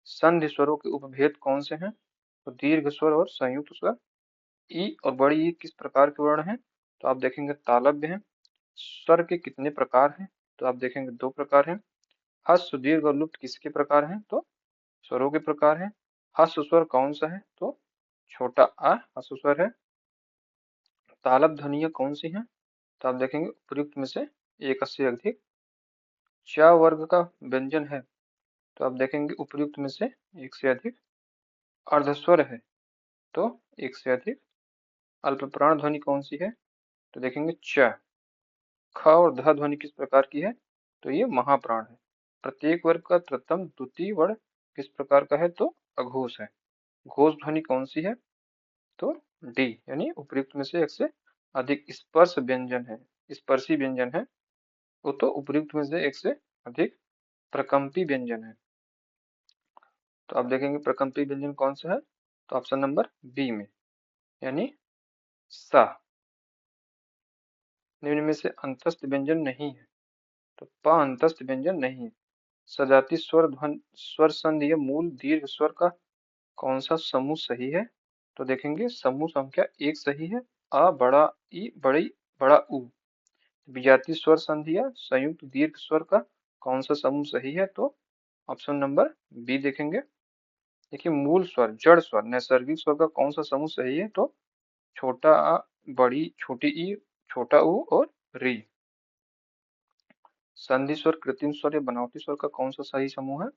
संधि स्वरों के उपभेद कौन से हैं? तो दीर्घ स्वर और संयुक्त स्वर। ई और बड़ी ई किस प्रकार के वर्ण हैं? तो आप देखेंगे तालव्य हैं। स्वर के कितने प्रकार हैं? तो आप देखेंगे 2 प्रकार हैं। ह्रस्व दीर्घ और लुप्त किसके प्रकार हैं? तो स्वरों के प्रकार हैं। ह्रस्व स्वर कौन सा है? तो छोटा आ ह्रस्व स्वर है। तालव्य ध्वनियां कौन सी हैं? तो आप देखेंगे उपयुक्त में से एक से अधिक। च वर्ग का व्यंजन है? तो आप देखेंगे उपयुक्त में से एक से अधिक। अर्धस्वर है? तो एक से अधिक। अल्पप्राण ध्वनि कौन सी है? तो देखेंगे च। ख और ध ध्वनि किस प्रकार की है? तो ये महाप्राण है। प्रत्येक वर्ग का प्रथम द्वितीय वर्ण किस प्रकार का है? तो अघोष है। घोष ध्वनि कौन सी है? तो डी यानी उपयुक्त में से एक से अधिक। स्पर्श व्यंजन है, स्पर्शी व्यंजन है वो तो उपयुक्त में से एक से अधिक। प्रकंपी व्यंजन है? तो आप देखेंगे प्रकंपी व्यंजन कौन सा है? तो ऑप्शन नंबर बी में यानी सा। निम्न में से अंतस्थ व्यंजन नहीं है? तो प अंतस्थ व्यंजन नहीं है। सजाती स्वर ध्वनि स्वर संधि या मूल दीर्घ स्वर का कौन सा समूह सही है? तो देखेंगे समूह संख्या 1 सही है। अ बड़ा ई बड़ी बड़ा उ। विजातीय स्वर संधि या संयुक्त दीर्घ स्वर का कौन सा समूह सही है? तो ऑप्शन नंबर बी देखेंगे। देखिए मूल स्वर जड़ स्वर नैसर्गिक स्वर का कौन सा समूह सही है? तो छोटा आ बड़ी छोटी ई छोटा ऊ और री। संधि स्वर कृत्रिम स्वर या बनावटी स्वर का कौन सा सही समूह है?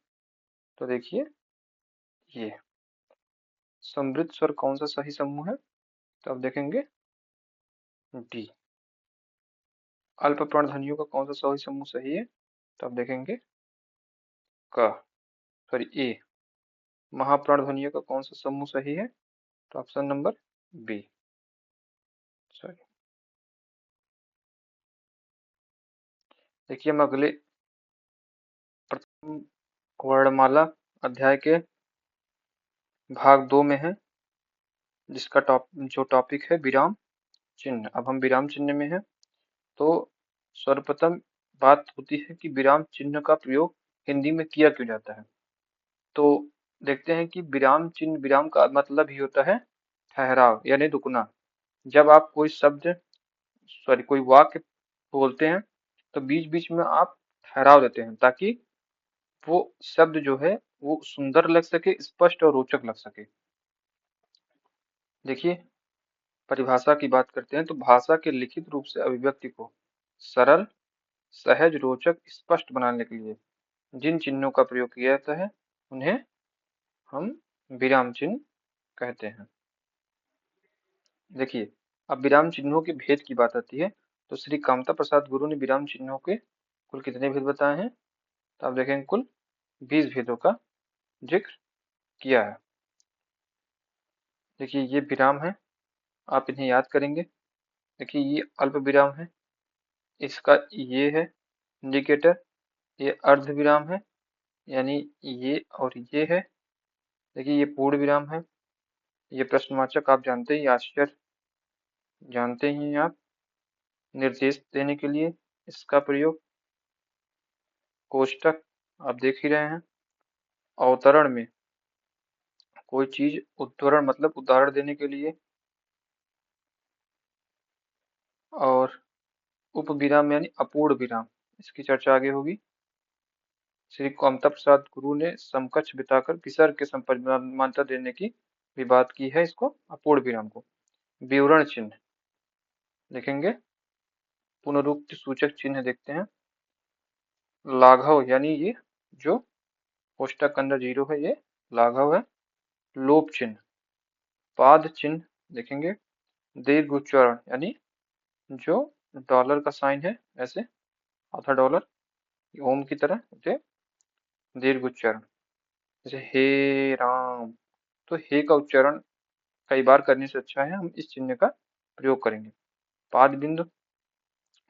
तो देखिए ये। समृद्ध स्वर कौन सा सही समूह है? तो आप देखेंगे डी। अल्प प्राण ध्वनियों का कौन सा सही समूह सही है? तो आप देखेंगे क सॉरी ए। महाप्राण ध्वनियों का कौन सा समूह सही है? तो ऑप्शन नंबर बी सॉरी। देखिए हम अगले प्रथम वर्णमाला अध्याय के भाग 2 में है जिसका जो टॉपिक है विराम चिन्ह। अब हम विराम चिन्ह में हैं। तो सर्वप्रथम बात होती है कि विराम चिन्ह का प्रयोग हिंदी में किया क्यों जाता है? तो देखते हैं कि विराम चिन्ह विराम का मतलब ही होता है ठहराव यानी रुकना। जब आप कोई शब्द कोई वाक्य बोलते हैं तो बीच बीच में आप ठहराव देते हैं ताकि वो शब्द जो है वो सुंदर लग सके, स्पष्ट और रोचक लग सके। देखिए, परिभाषा की बात करते हैं तो भाषा के लिखित रूप से अभिव्यक्ति को सरल, सहज, रोचक, स्पष्ट बनाने के लिए जिन चिन्हों का प्रयोग किया जाता है उन्हें हम विराम चिन्ह कहते हैं। देखिए, अब विराम चिन्हों के भेद की बात आती है तो श्री कामता प्रसाद गुरु ने विराम चिन्हों के कुल कितने भेद बताए हैं? तो आप देखेंगे कुल 20 भेदों का जिक्र किया है। देखिए, ये विराम है, आप इन्हें याद करेंगे। देखिए, ये अल्प विराम है, इसका ये है इंडिकेटर, ये अर्ध विराम है, यानी ये और ये है। देखिए, ये पूर्ण विराम है, ये प्रश्नवाचक आप जानते ही, आश्चर्य जानते ही हैं आप, निर्देश देने के लिए इसका प्रयोग। कोष्टक आप देख ही रहे हैं। अवतरण में कोई चीज उद्धरण मतलब उदाहरण देने के लिए। और उपविराम यानी अपूर्ण विराम, इसकी चर्चा आगे होगी। श्री कामता प्रसाद गुरु ने समकक्ष बिताकर विसर्ग के समानांतर देने की भी बात की है, इसको अपूर्ण विराम को। विवरण चिन्ह देखेंगे, पुनरुक्ति सूचक चिन्ह देखते हैं। लाघव यानी ये जो कोष्टक के अंदर जीरो है ये लाघव है। लोप चिन्ह, पाद चिन्ह देखेंगे। दीर्घ उच्चारण यानी जो डॉलर का साइन है ऐसे आधा डॉलर ओम की तरह, इसे दीर्घ उच्चारण। जैसे हे राम, तो हे का उच्चारण कई बार करने से अच्छा है हम इस चिन्ह का प्रयोग करेंगे। पाद बिंदु,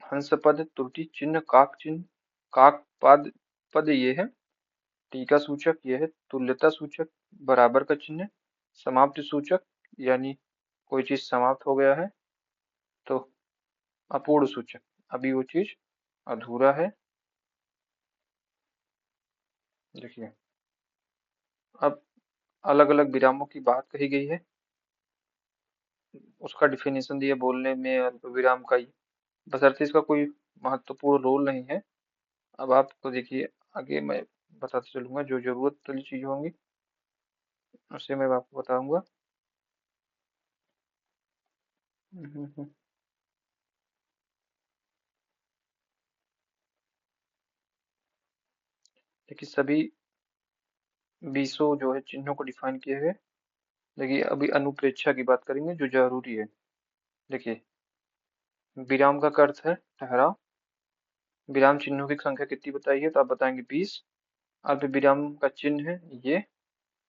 हंस पद, त्रुटि चिन्ह, काक चिन्ह, काक पाद पद ये है। टीका सूचक ये है। तुल्यता सूचक, बराबर का चिन्ह। समाप्ति सूचक यानी कोई चीज समाप्त हो गया है। तो अपूर्ण सूचक, अभी वो चीज अधूरा है। देखिए, अब अलग अलग विरामों की बात कही गई है, उसका डिफिनेशन दिया बोलने में अल्प विराम का ही, बशर्ते इसका कोई महत्वपूर्ण रोल नहीं है। अब आपको देखिए, आगे मैं बताते चलूंगा जो जरूरत वाली चीज होंगी उसे मैं आपको बताऊंगा। देखिए, सभी 20 जो है चिन्हों को डिफाइन किए गए। देखिए, अभी अनुप्रेक्षा की बात करेंगे जो जरूरी है। देखिए, विराम का अर्थ है ठहराव। विराम चिन्हों की संख्या कितनी बताई है? तो आप बताएंगे 20। अल्प विराम का चिन्ह है ये,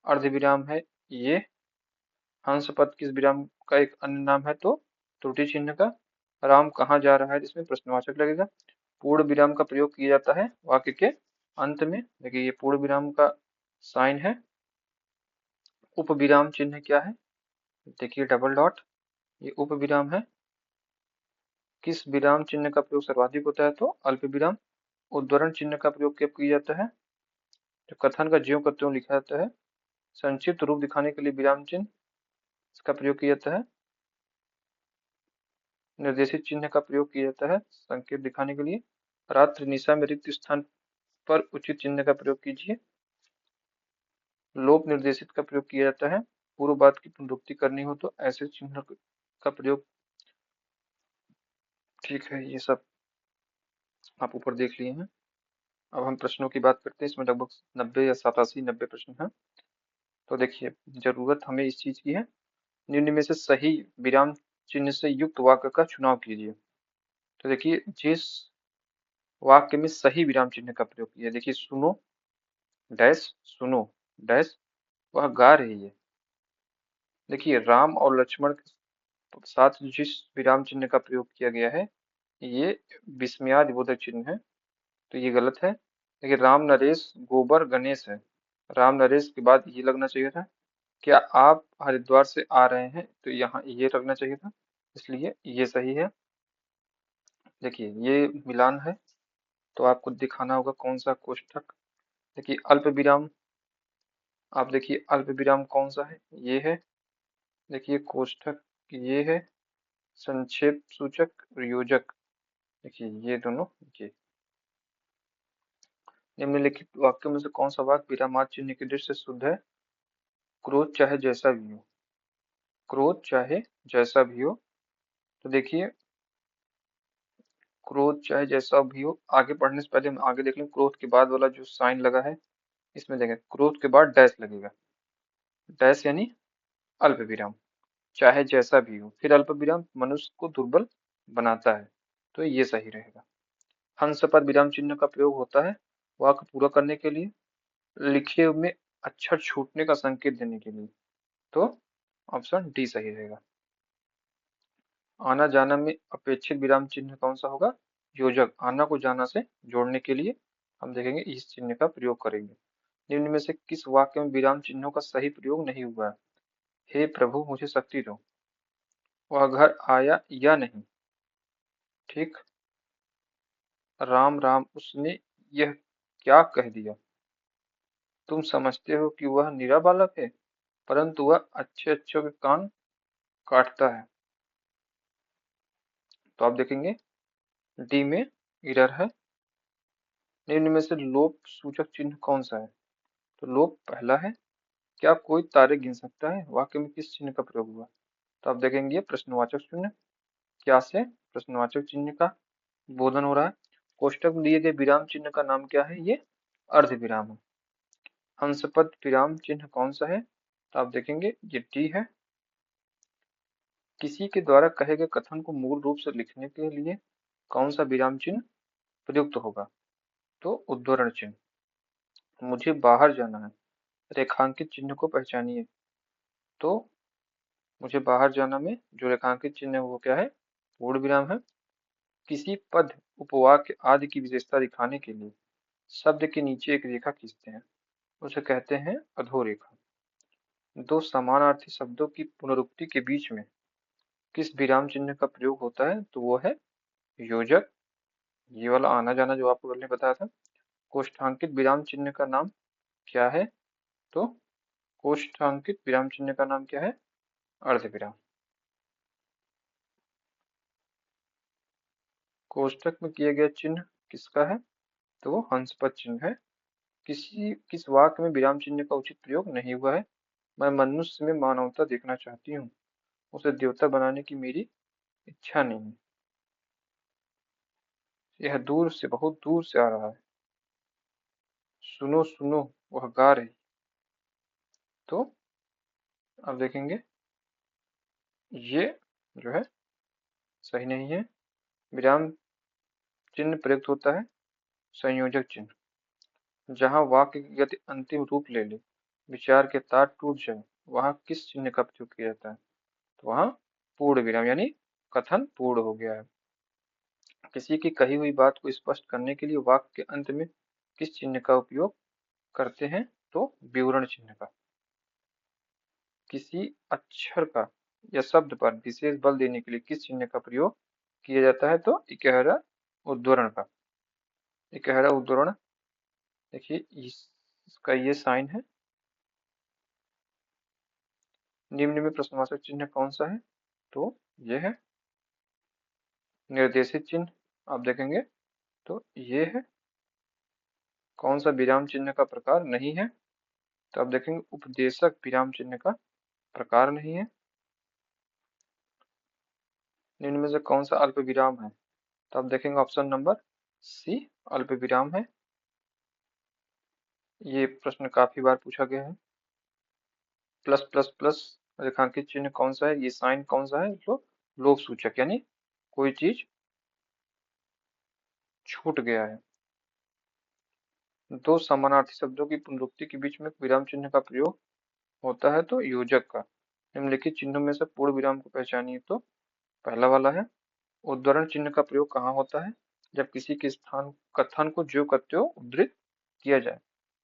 अर्ध विराम है ये, हंस पद किस विराम का एक अन्य नाम है? तो त्रुटि चिन्ह का। राम कहाँ जा रहा है इसमें प्रश्नवाचक लगेगा। पूर्ण विराम का प्रयोग किया जाता है वाक्य के अंत में। देखिए, ये पूर्ण विराम का साइन है। उप विराम चिन्ह क्या है? देखिए, डबल डॉट, ये उप विराम है। किस विराम चिन्ह का प्रयोग सर्वाधिक होता है? तो अल्प विराम। उद्धरण चिन्ह का प्रयोग कब किया जाता है? जो कथन का ज्यों का त्यों लिखा जाता है। संक्षिप्त रूप दिखाने के लिए विराम चिन्ह इसका प्रयोग किया जाता है। निर्देशित चिन्ह का प्रयोग किया जाता है संकेत दिखाने के लिए। रात्रि निशा में रिक्त स्थान पर उचित चिन्ह का प्रयोग कीजिए। लोप निर्देशित का प्रयोग किया जाता है। पूर्व बात की पुनरुक्ति करनी हो तो ऐसे चिन्ह का प्रयोग। ठीक है, ये सब आप ऊपर देख लिए हैं। अब हम प्रश्नों की बात करते हैं। इसमें लगभग 90 या 87-90 प्रश्न हैं। तो देखिए, जरूरत हमें इस चीज की है, निम्न में से सही विराम चिन्ह से युक्त वाक्य का चुनाव कीजिए। तो देखिए, जिस वाक्य में सही विराम चिन्ह का प्रयोग किया, देखिए सुनो डैश, सुनो डैश, वह गा रही है। देखिए, राम और लक्ष्मण के साथ जिस विराम चिन्ह का प्रयोग किया गया है ये विस्मयादिबोधक चिन्ह है, तो ये गलत है। देखिए, राम नरेश गोबर गणेश है। राम नरेश के बाद ये लगना चाहिए था। क्या आप हरिद्वार से आ रहे हैं? तो यहाँ ये लगना चाहिए था, इसलिए ये सही है। देखिए, ये मिलान है, तो आपको दिखाना होगा कौन सा कोष्ठक। देखिए, अल्प विराम, आप देखिए अल्प विराम कौन सा है? ये है। देखिए, कोष्ठक ये है। संक्षेप सूचक और योजक, देखिए ये दोनों, ये निम्नलिखित वाक्यों में से कौन सा वाक्य विरामार्थ चिन्ह की दृष्टि से शुद्ध है? क्रोध चाहे जैसा भी हो, क्रोध चाहे जैसा भी हो। तो देखिए, क्रोध चाहे जैसा भी हो, आगे पढ़ने से पहले हम आगे देख लें। क्रोध के बाद वाला जो साइन लगा है, इसमें देखें क्रोध के बाद डैश लगेगा। डैश यानी अल्प विराम, चाहे जैसा भी हो, फिर अल्प विराम मनुष्य को दुर्बल बनाता है, तो ये सही रहेगा। हंस पर विराम चिन्ह का प्रयोग होता है वाक्य पूरा करने के लिए, लिखे में अक्षर छूटने का संकेत देने के लिए, तो ऑप्शन डी सही रहेगा। आना जाना में अपेक्षित विराम चिन्ह कौन सा होगा? योजक, आना को जाना से जोड़ने के लिए हम देखेंगे इस चिन्ह का प्रयोग करेंगे। निम्न में से किस वाक्य में विराम चिन्हों का सही प्रयोग नहीं हुआ है? हे प्रभु मुझे शक्ति दो, वह घर आया या नहीं, ठीक, राम राम उसने यह क्या कह दिया, तुम समझते हो कि वह निरा बालक है, परंतु वह अच्छे अच्छों के कान काटता है। तो आप देखेंगे डी में एरर है। निम्न में से लोप सूचक चिन्ह कौन सा है? तो लोप पहला है। क्या कोई तारे गिन सकता है, वाक्य में किस चिन्ह का प्रयोग हुआ? तो आप देखेंगे प्रश्नवाचक चिन्ह। क्या से प्रश्नवाचक चिन्ह का बोधन हो रहा है। कोष्टक में दिए गए विराम चिन्ह का नाम क्या है? ये अर्ध विराम है। हंसपद विराम चिन्ह कौन सा है? तो आप देखेंगे ये डी है। किसी के द्वारा कहे गए कथन को मूल रूप से लिखने के लिए कौन सा विराम चिन्ह प्रयुक्त होगा? तो उद्धरण चिन्ह। मुझे बाहर जाना है, रेखांकित चिन्ह को पहचानिए। तो मुझे बाहर जाना में जो रेखांकित चिन्ह है वो क्या है? पूर्ण विराम है। किसी पद, उपवाक्य आदि की विशेषता दिखाने के लिए शब्द के नीचे एक रेखा खींचते हैं, उसे कहते हैं अधोरेखा। दो समानार्थी शब्दों की पुनरुक्ति के बीच में किस विराम चिन्ह का प्रयोग होता है? तो वो है योजक। ये वाला आना जाना जो आपको पहले बताया था। कोष्ठांकित विराम चिन्ह का नाम क्या है? तो कोष्ठांकित विराम चिन्ह का नाम क्या है? अर्धविराम। कोष्ठक में किया गया चिन्ह किसका है? तो वो हंसपद चिन्ह है। किस वाक्य में विराम चिन्ह का उचित प्रयोग नहीं हुआ है? मैं मनुष्य में मानवता देखना चाहती हूँ, उसे देवता बनाने की मेरी इच्छा नहीं है। यह दूर से, बहुत दूर से आ रहा है, सुनो सुनो वह गा रही। तो अब देखेंगे ये जो है सही नहीं है। विराम चिन्ह प्रयुक्त होता है संयोजक चिन्ह, जहाँ वाक्य की गति अंतिम रूप ले ले, विचार के तार टूट जाए, वहां किस चिन्ह का प्रयोग किया जाता है? तो वहां पूर्ण विराम, यानी कथन पूर्ण हो गया है। किसी की कही हुई बात को स्पष्ट करने के लिए वाक्य के अंत में किस चिन्ह का उपयोग करते हैं? तो विवरण चिन्ह का। किसी अक्षर का या शब्द पर विशेष बल देने के लिए किस चिन्ह का प्रयोग किया जाता है? तो इकहरा उद्धरण का। इकहरा उद्धरण, देखिए इसका ये साइन है। निम्न में प्रश्नवाचक चिन्ह कौन सा है? तो ये है निर्देशित चिन्ह। आप देखेंगे तो ये है। कौन सा विराम चिन्ह का प्रकार नहीं है? तो आप देखेंगे उपदेशक विराम चिन्ह का प्रकार नहीं है। निम्न में से कौन सा अल्प विराम है? तो आप देखेंगे ऑप्शन नंबर सी अल्प विराम है। ये प्रश्न काफी बार पूछा गया है। प्लस प्लस प्लस रेखांकित चिन्ह कौन सा है? ये साइन कौन सा है? तो लोप सूचक, यानी कोई चीज छूट गया है। दो समानार्थी शब्दों की पुनरुक्ति के बीच में विराम चिन्ह का प्रयोग होता है तो योजक का। निम्नलिखित चिन्हों में से पूर्ण विराम को पहचानिए। तो पहला वाला है। उद्धरण चिन्ह का प्रयोग कहाँ होता है? जब किसी के स्थान कथन को ज्यों का त्यों उद्धृत किया जाए।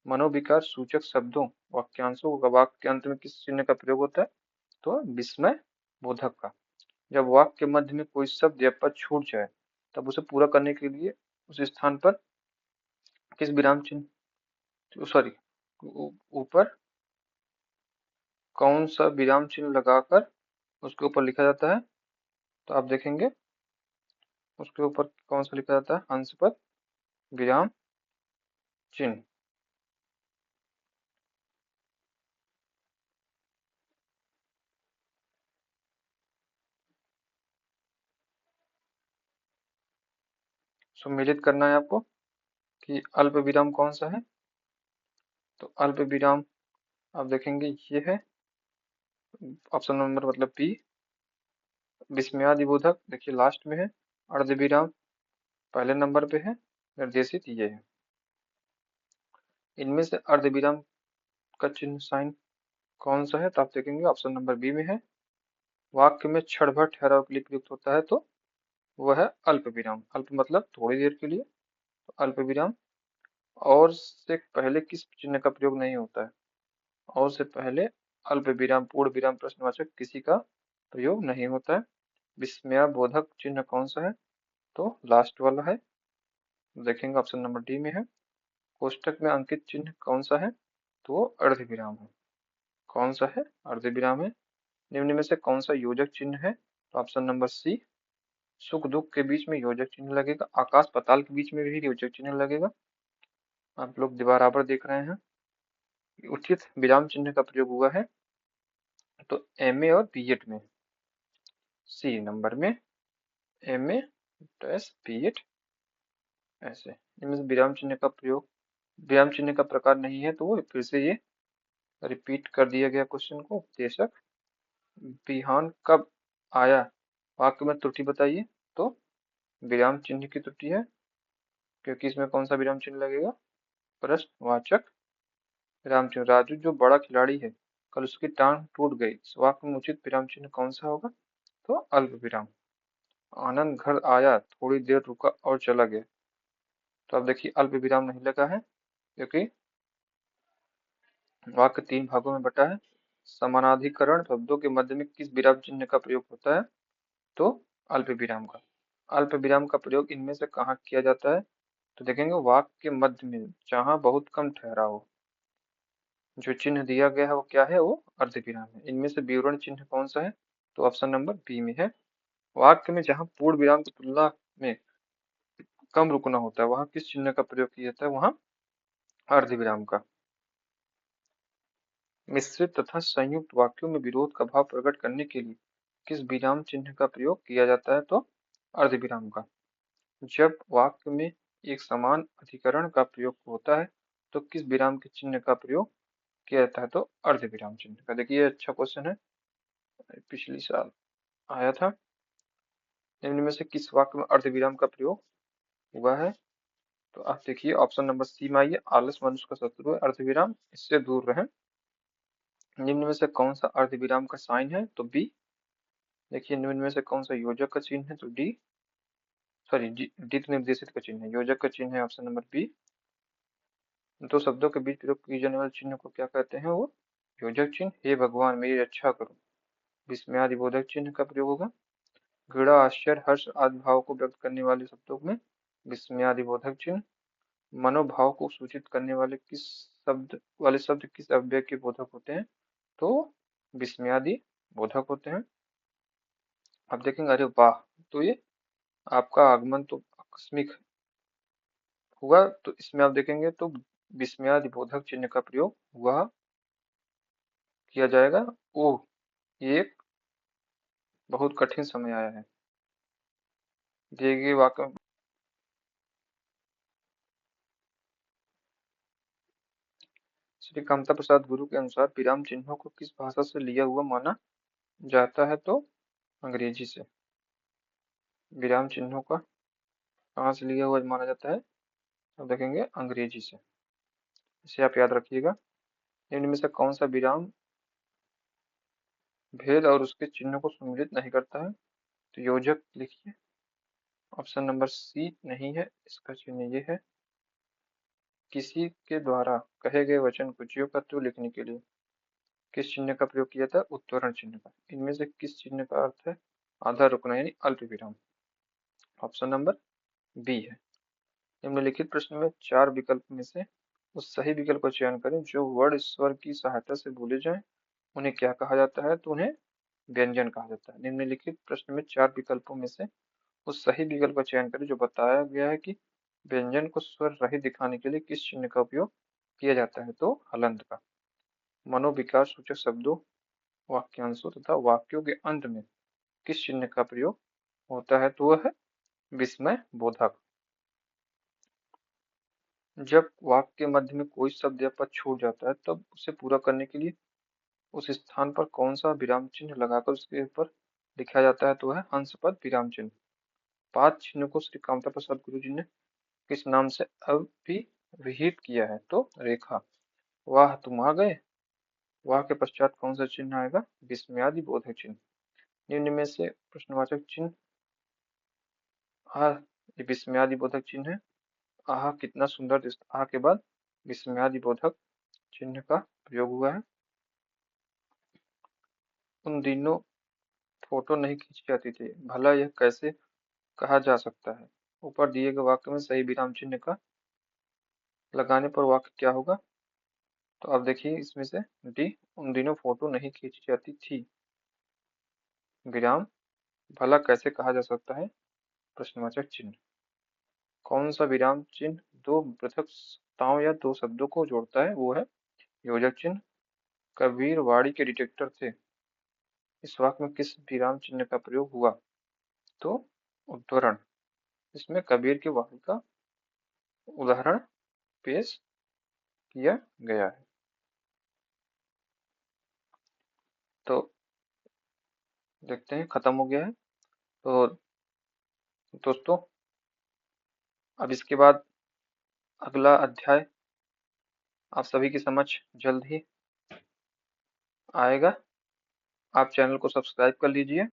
मनोविकार सूचक शब्दों, वाक्यांशों का वाक्य के अंत में किस चिन्ह का प्रयोग होता है? तो विस्मय बोधक का। जब वाक्य के मध्य में कोई शब्द या पद छूट जाए, तब उसे पूरा करने के लिए उस स्थान पर किस विराम चिन्ह, सॉरी, ऊपर कौन सा विराम चिन्ह लगाकर उसके ऊपर लिखा जाता है? तो आप देखेंगे उसके ऊपर कौन सा लिखा जाता है? हंस पर विराम चिन्ह। सम्मिलित करना है आपको कि अल्प विराम कौन सा है। तो अल्प विराम आप देखेंगे ये है ऑप्शन नंबर मतलब बी। विस्मयादिबोधक देखिए लास्ट में है। अर्ध विराम पहले नंबर पे है। निर्देशित ये है। इनमें से अर्ध विराम का चिन्ह साइन कौन सा है, तो आप देखेंगे ऑप्शन नंबर बी में है। वाक्य में क्षण भर ठहराव के लिए प्रयुक्त होता है तो वह है अल्प विराम। अल्प मतलब थोड़ी देर के लिए, तो अल्प विराम। और से पहले किस चिन्ह का प्रयोग नहीं होता है। और से पहले अल्प विराम, पूर्ण विराम, प्रश्नवाचक किसी का प्रयोग नहीं होता है। विस्मयाबोधक चिन्ह कौन सा है, तो लास्ट वाला है। देखेंगे ऑप्शन नंबर डी में है। कोष्टक में अंकित चिन्ह कौन सा है, तो वो अर्ध विराम है। कौन सा है, अर्ध विराम है। निम्न में से कौन सा योजक चिन्ह है, तो ऑप्शन नंबर सी। सुख दुख के बीच में योजक चिन्ह लगेगा, आकाश पाताल के बीच में भी योजक चिन्ह लगेगा। आप लोग बराबर देख रहे हैं। उचित विराम चिन्ह का प्रयोग हुआ है तो एमए और बीएड में। सी नंबर में एमए डैश बीएड ऐसे। इनमें से विराम चिन्ह का प्रयोग, विराम चिन्ह का प्रकार नहीं है तो वो फिर से ये रिपीट कर दिया गया क्वेश्चन को। उपदेशक बिहान कब आया, वाक्य में त्रुटि बताइए, तो विराम चिन्ह की त्रुटि है क्योंकि इसमें कौन सा विराम चिन्ह लगेगा, प्रश्नवाचक विराम चिन्ह। राजू जो बड़ा खिलाड़ी है कल उसकी टांग टूट गई, इस वाक्य में उचित विराम चिन्ह कौन सा होगा, तो अल्प विराम। आनंद घर आया, थोड़ी देर रुका और चला गया, तो अब देखिए अल्प विराम नहीं लगा है क्योंकि वाक्य 3 भागों में बटा है। समानाधिकरण शब्दों के मध्य में किस विराम चिन्ह का प्रयोग होता है, तो अल्प विराम का। अल्प विराम का प्रयोग इनमें से कहाँ किया जाता है, तो देखेंगे वाक्य के मध्य में जहाँ बहुत कम ठहराव हो। जो चिन्ह दिया गया है वो क्या है, वो अर्ध विराम है। इनमें से विवरण चिन्ह कौन सा है, तो ऑप्शन नंबर बी में है। वाक्य में जहाँ पूर्ण विराम की तुलना में कम रुकना होता है वहां किस चिन्ह का प्रयोग किया जाता है, वहां अर्ध विराम का। मिश्रित तथा संयुक्त वाक्यों में विरोध का भाव प्रकट करने के लिए किस विराम चिन्ह का प्रयोग किया जाता है, तो अर्ध विराम का। जब वाक्य में एक समान अधिकरण का प्रयोग होता है तो किस विराम के चिन्ह का प्रयोग किया जाता है, तो अर्ध विराम चिन्ह का। देखिए ये अच्छा क्वेश्चन है, पिछली साल आया था। निम्न में से किस वाक्य में अर्ध विराम का प्रयोग हुआ है, तो आप देखिए ऑप्शन नंबर सी में आइए। आलस मनुष्य का शत्रु है, अर्ध विराम, इससे दूर रहें। निम्न में से कौन सा अर्ध विराम का साइन है, तो बी। देखिए निम्न में से कौन सा योजक का चिन्ह है, तो डी। सॉरी डी तो निर्देशित का चिन्ह है, योजक का चिन्ह है ऑप्शन नंबर बी। दो शब्दों के बीच प्रयोग किए जाने वाले चिन्ह को क्या कहते हैं, वो योजक चिन्ह। हे भगवान मेरी रक्षा करो, विस्मयादिबोधक चिन्ह का प्रयोग होगा। घृणा आश्चर्य हर्ष आदि भाव को व्यक्त करने वाले शब्दों में विस्मयादिबोधक चिन्ह। मनोभाव को सूचित करने वाले शब्द किस अव्यय के बोधक होते हैं, तो विस्मयादि बोधक होते हैं। अब देखेंगे अरे वाह, तो ये आपका आगमन तो आकस्मिक हुआ, तो इसमें आप देखेंगे तो विस्मयादि बोधक चिन्ह का प्रयोग हुआ किया जाएगा। ओह, ये एक बहुत कठिन समय आया है, देखिए वाकई। श्री कामता प्रसाद गुरु के अनुसार विराम चिन्हों को किस भाषा से लिया हुआ माना जाता है, तो अंग्रेजी से। विराम चिन्हों का कहाँ से लिया हुआ माना जाता है, अब देखेंगे अंग्रेजी से। इसे आप याद रखिएगा। निम्न में से कौन सा विराम भेद और उसके चिन्ह को सम्मिलित नहीं करता है, तो योजक लिखिए। ऑप्शन नंबर सी नहीं है, इसका चिन्ह ये है। किसी के द्वारा कहे गए वचन को ज्यों का त्यों लिखने के लिए किस चिन्ह का प्रयोग किया था, उत्तरण चिन्ह का। इनमें से किस चिन्ह का अर्थ है आधा रुकना यानी अल्प विराम, ऑप्शन नंबर बी है। निम्नलिखित प्रश्न में 4 विकल्प में से उस सही विकल्प का चयन करें जो वर्ण स्वर की सहायता से बोले जाएं। उन्हें क्या कहा जाता है, तो उन्हें व्यंजन कहा जाता है। निम्नलिखित प्रश्न में 4 विकल्पों में से उस सही विकल्प का चयन करें जो बताया गया है कि व्यंजन को स्वर रहित दिखाने के लिए किस चिन्ह का उपयोग किया जाता है? तो हलंत का। मनोविकार सूचक शब्दों, वाक्यांशों तथा वाक्यों के अंत में किस चिन्ह का प्रयोग होता है? तो वह है विस्मय बोधक। जब वाक्य के मध्य में कोई शब्द या पद छूट जाता है तब उसे पूरा करने के लिए उस स्थान पर कौन सा विराम चिन्ह लगाकर उसके ऊपर लिखा जाता है? तो वह हंस पद विराम चिन्ह। पाद चिन्ह को श्री कामता प्रसाद गुरु जी ने किस नाम से अभिहित किया है? तो रेखा। वाह तुम आ गए, वाह के पश्चात कौन सा चिन्ह आएगा? विस्मयादि बोधक चिन्ह। निम्न में से प्रश्नवाचक चिन्ह ये विस्मयादि बोधक चिन्ह है। आह कितना सुंदर दृश्य। आह के बाद विस्मयादि बोधक चिन्ह का प्रयोग हुआ है। उन दिनों फोटो नहीं खींची जाती थी, भला यह कैसे कहा जा सकता है? ऊपर दिए गए वाक्य में सही विराम चिन्ह का लगाने पर वाक्य क्या होगा? तो अब देखिए इसमें से डी, उन दिनों फोटो नहीं खींची जाती थी, विराम, भला कैसे कहा जा सकता है? प्रश्नवाचक चिन्ह। कौन सा विराम चिन्ह दो पृथक सत्ताओं या दो शब्दों को जोड़ता है? वो है योजक चिन्ह। कबीर वाड़ी के डिटेक्टर थे, इस वाक्य में किस विराम चिन्ह का प्रयोग हुआ? तो उद्धरण। इसमें कबीर की वाणी का उदाहरण पेश किया गया है। तो देखते हैं, खत्म हो गया है। तो दोस्तों अब इसके बाद अगला अध्याय आप सभी की समझ जल्द ही आएगा। आप चैनल को सब्सक्राइब कर लीजिए।